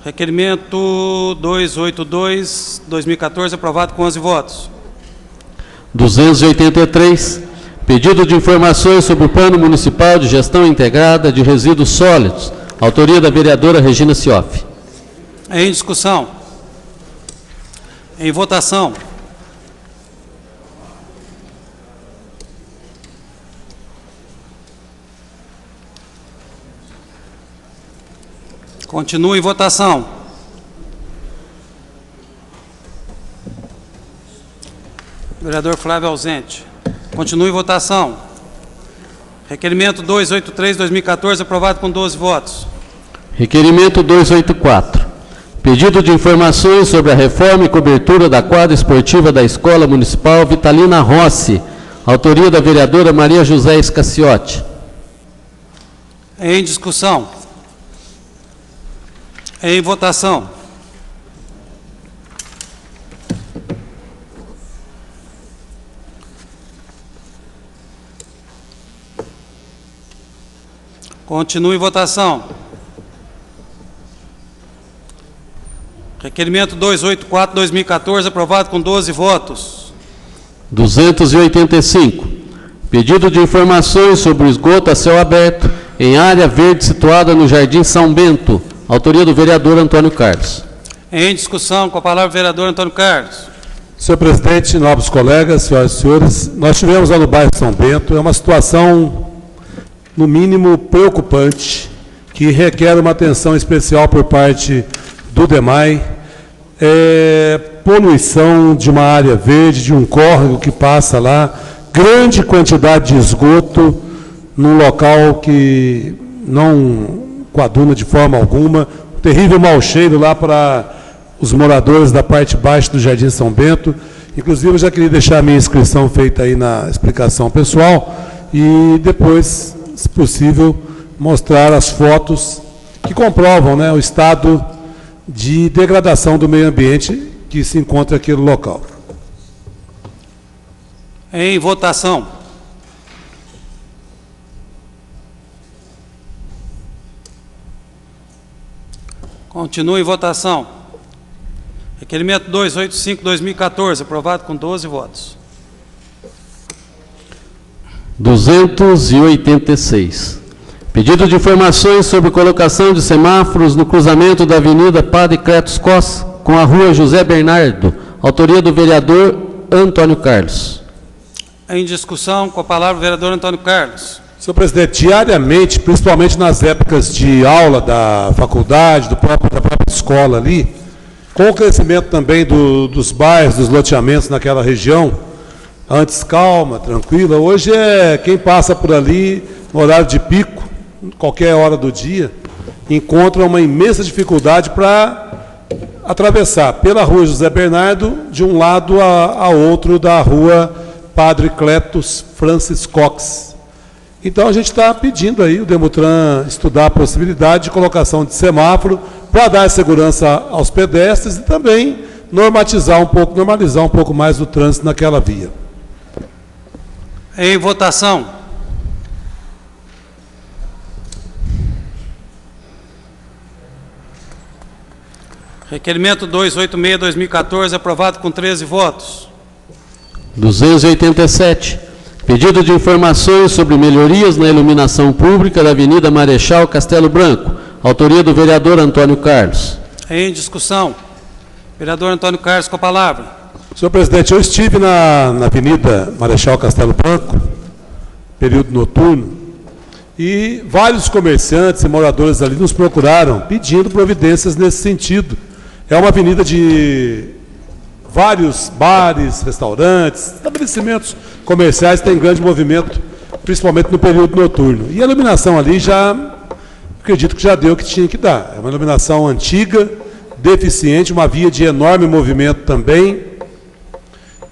Requerimento 282, 2014, aprovado com 11 votos. 283. Pedido de informações sobre o Plano Municipal de Gestão Integrada de Resíduos Sólidos, autoria da vereadora Regina Cioff. Em discussão. Em votação. Continua em votação. Vereador Flávio ausente. Continua em votação. Requerimento 283/2014, aprovado com 12 votos. Requerimento 284. Pedido de informações sobre a reforma e cobertura da quadra esportiva da Escola Municipal Vitalina Rossi. Autoria da vereadora Maria José Escaciotti. Em discussão. Em votação. Continua em votação. Requerimento 284/2014, aprovado com 12 votos. 285. Pedido de informações sobre o esgoto a céu aberto em área verde situada no Jardim São Bento. Autoria do vereador Antônio Carlos. Em discussão, com a palavra o vereador Antônio Carlos. Senhor presidente, nobres colegas, senhoras e senhores, nós tivemos lá no bairro São Bento, é uma situação, no mínimo, preocupante, que requer uma atenção especial por parte do DEMAI. Poluição de uma área verde, de um córrego que passa lá, grande quantidade de esgoto num local que não coaduna de forma alguma, um terrível mau cheiro lá para os moradores da parte baixa do Jardim São Bento. Inclusive, eu já queria deixar a minha inscrição feita aí na explicação pessoal e depois, se possível, mostrar as fotos que comprovam, né, o estado de degradação do meio ambiente que se encontra aqui no local. Em votação. Continua em votação. Requerimento 285/2014, aprovado com 12 votos. 286. Pedido de informações sobre colocação de semáforos no cruzamento da Avenida Padre Cletus Costa com a Rua José Bernardo. Autoria do vereador Antônio Carlos. Em discussão, com a palavra o vereador Antônio Carlos. Senhor presidente, diariamente, principalmente nas épocas de aula da faculdade, da própria escola ali, com o crescimento também dos bairros, dos loteamentos naquela região, antes calma, tranquila, hoje quem passa por ali no horário de pico, qualquer hora do dia, encontra uma imensa dificuldade para atravessar pela Rua José Bernardo, de um lado a outro da Rua Padre Cletus Francis Cox. Então, a gente está pedindo aí o Demutran estudar a possibilidade de colocação de semáforo para dar segurança aos pedestres e também normalizar um pouco mais o trânsito naquela via. Em votação. Requerimento 286/2014, aprovado com 13 votos. 287. Pedido de informações sobre melhorias na iluminação pública da Avenida Marechal Castelo Branco. Autoria do vereador Antônio Carlos. Em discussão. Vereador Antônio Carlos, com a palavra. Senhor presidente, eu estive na Avenida Marechal Castelo Branco, período noturno, e vários comerciantes e moradores ali nos procuraram pedindo providências nesse sentido. É uma avenida de vários bares, restaurantes, estabelecimentos comerciais têm grande movimento, principalmente no período noturno. E a iluminação ali acredito que já deu o que tinha que dar. É uma iluminação antiga, deficiente, uma via de enorme movimento também,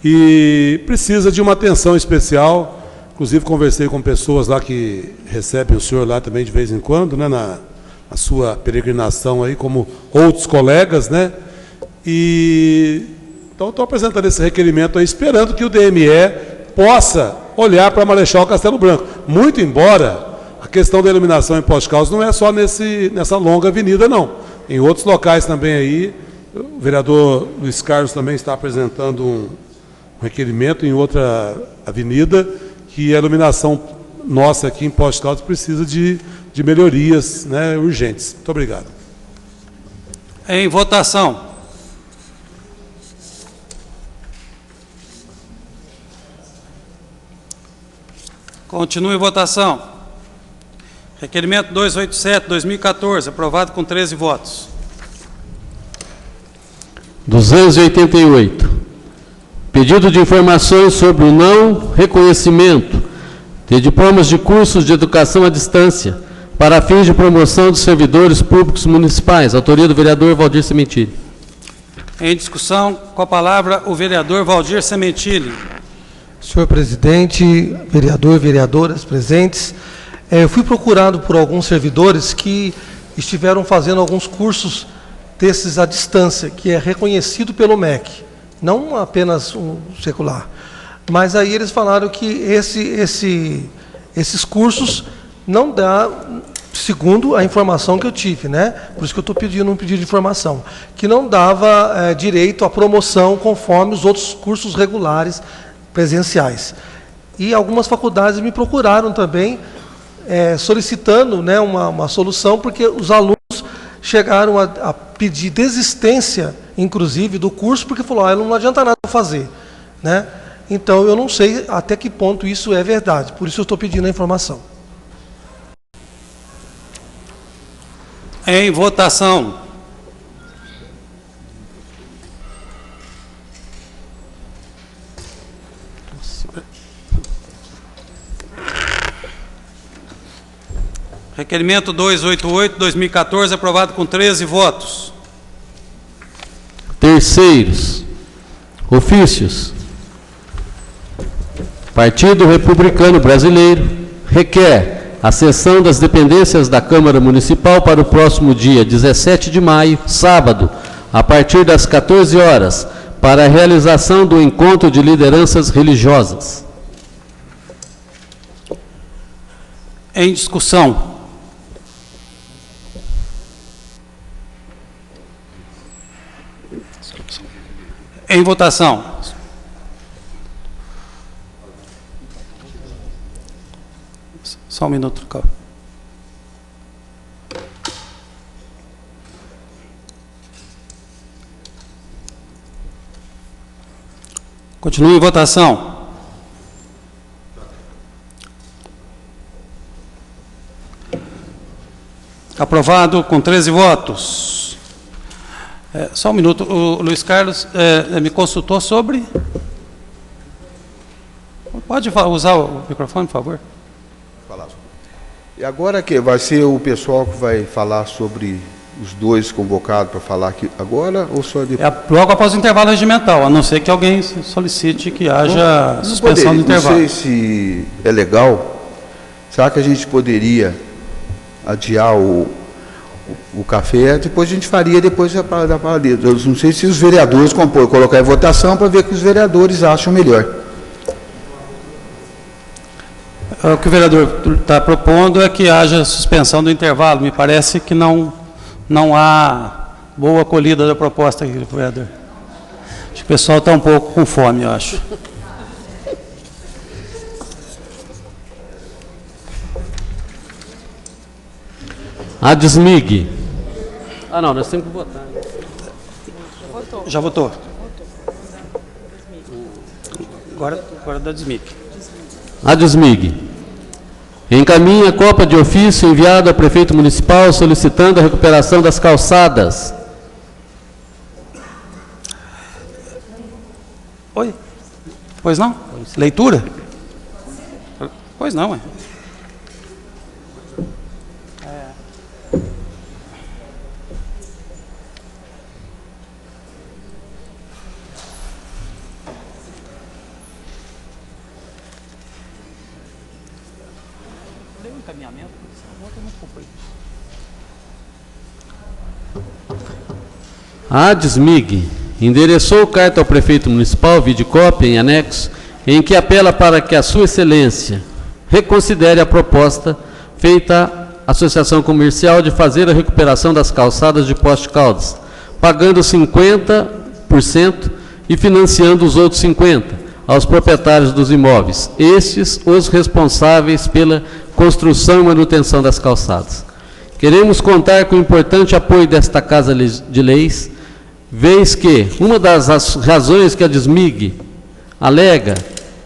e precisa de uma atenção especial. Inclusive, conversei com pessoas lá que recebem o senhor lá também de vez em quando, né, na sua peregrinação aí, como outros colegas, né? Então, estou apresentando esse requerimento aí, esperando que o DME possa olhar para Marechal Castelo Branco. Muito embora a questão da iluminação em Pós-Caldas não é só nessa longa avenida, não. Em outros locais também aí, o vereador Luiz Carlos também está apresentando um requerimento em outra avenida, que a iluminação nossa aqui em Poços de Caldas precisa de melhorias, né, urgentes. Muito obrigado. Em votação. Continue em votação. Requerimento 287/2014, aprovado com 13 votos. 288. Pedido de informações sobre o não reconhecimento de diplomas de cursos de educação à distância para fins de promoção dos servidores públicos municipais. Autoria do vereador Valdir Sementilli. Em discussão, com a palavra o vereador Valdir Sementilli. Senhor presidente, vereador, vereadoras presentes, eu fui procurado por alguns servidores que estiveram fazendo alguns cursos desses à distância, que é reconhecido pelo MEC, não apenas um secular. Mas aí eles falaram que esses cursos não dá, segundo a informação que eu tive, né? Por isso que eu estou pedindo um pedido de informação, que não dava direito à promoção conforme os outros cursos regulares presenciais. E algumas faculdades me procuraram também, solicitando, né, uma solução, porque os alunos chegaram a pedir desistência, inclusive, do curso, porque falou, não adianta nada fazer, né? Então, eu não sei até que ponto isso é verdade, por isso eu estou pedindo a informação. Em votação. Requerimento 288/2014, aprovado com 13 votos. Terceiros. Ofícios. Partido Republicano Brasileiro requer a sessão das dependências da Câmara Municipal para o próximo dia 17 de maio, sábado, a partir das 14 horas, para a realização do encontro de lideranças religiosas. Em discussão. Em votação. Só um minuto, calma. Continue em votação. Aprovado com 13 votos. Só um minuto, o Luiz Carlos me consultou sobre... Pode usar o microfone, por favor? E agora que vai ser o pessoal que vai falar sobre os dois convocados para falar aqui agora ou só depois? Logo após o intervalo regimental, a não ser que alguém solicite que haja suspensão do intervalo. Não sei se é legal. Será que a gente poderia adiar o café? Depois a gente faria depois da paralisia. Eu não sei se os vereadores colocar em votação para ver o que os vereadores acham melhor. O que o vereador está propondo é que haja suspensão do intervalo. Me parece que não há boa acolhida da proposta aqui, vereador. Acho que o pessoal está um pouco com fome, eu acho. Adesmig. Não, nós temos que votar. Já votou. Agora da Adesmig. Adesmig. Encaminha a cópia de ofício enviado ao prefeito municipal solicitando a recuperação das calçadas. Oi? Pois não? Leitura? Pois não, A Adesmig endereçou carta ao prefeito municipal, videocópia em anexo, em que apela para que a sua excelência reconsidere a proposta feita à Associação Comercial de fazer a recuperação das calçadas de Poços de Caldas, pagando 50% e financiando os outros 50%, aos proprietários dos imóveis, estes os responsáveis pela construção e manutenção das calçadas. Queremos contar com o importante apoio desta Casa de Leis, vez que uma das razões que a DISMIG alega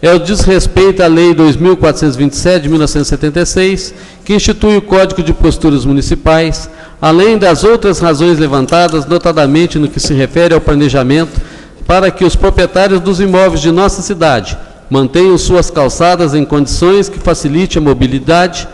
é o desrespeito à Lei 2.427, de 1976, que institui o Código de Posturas Municipais, além das outras razões levantadas, notadamente no que se refere ao planejamento, para que os proprietários dos imóveis de nossa cidade mantenham suas calçadas em condições que facilite a mobilidade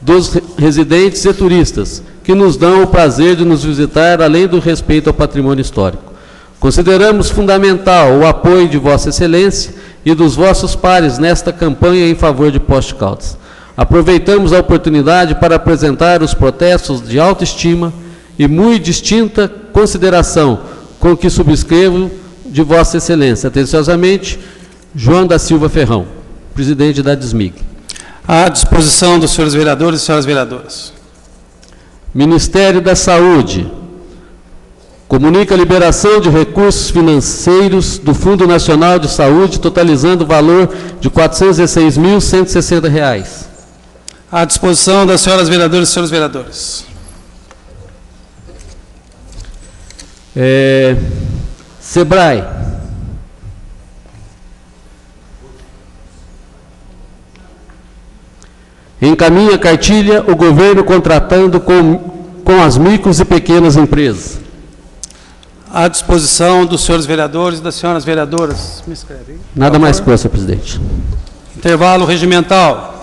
dos residentes e turistas, que nos dão o prazer de nos visitar, além do respeito ao patrimônio histórico. Consideramos fundamental o apoio de Vossa Excelência e dos vossos pares nesta campanha em favor de Poços de Caldas. Aproveitamos a oportunidade para apresentar os protestos de autoestima e muito distinta consideração com que subscrevo de Vossa Excelência. Atenciosamente, João da Silva Ferrão, presidente da DISMIG. À disposição dos senhores vereadores e senhoras vereadoras. Ministério da Saúde comunica a liberação de recursos financeiros do Fundo Nacional de Saúde, totalizando o valor de R$ 416.160. À disposição das senhoras vereadoras e senhores vereadores. SEBRAE. Encaminha cartilha o governo contratando com as micros e pequenas empresas. À disposição dos senhores vereadores e das senhoras vereadoras. Me escreve aí. Nada mais coisa, senhor presidente. Intervalo regimental.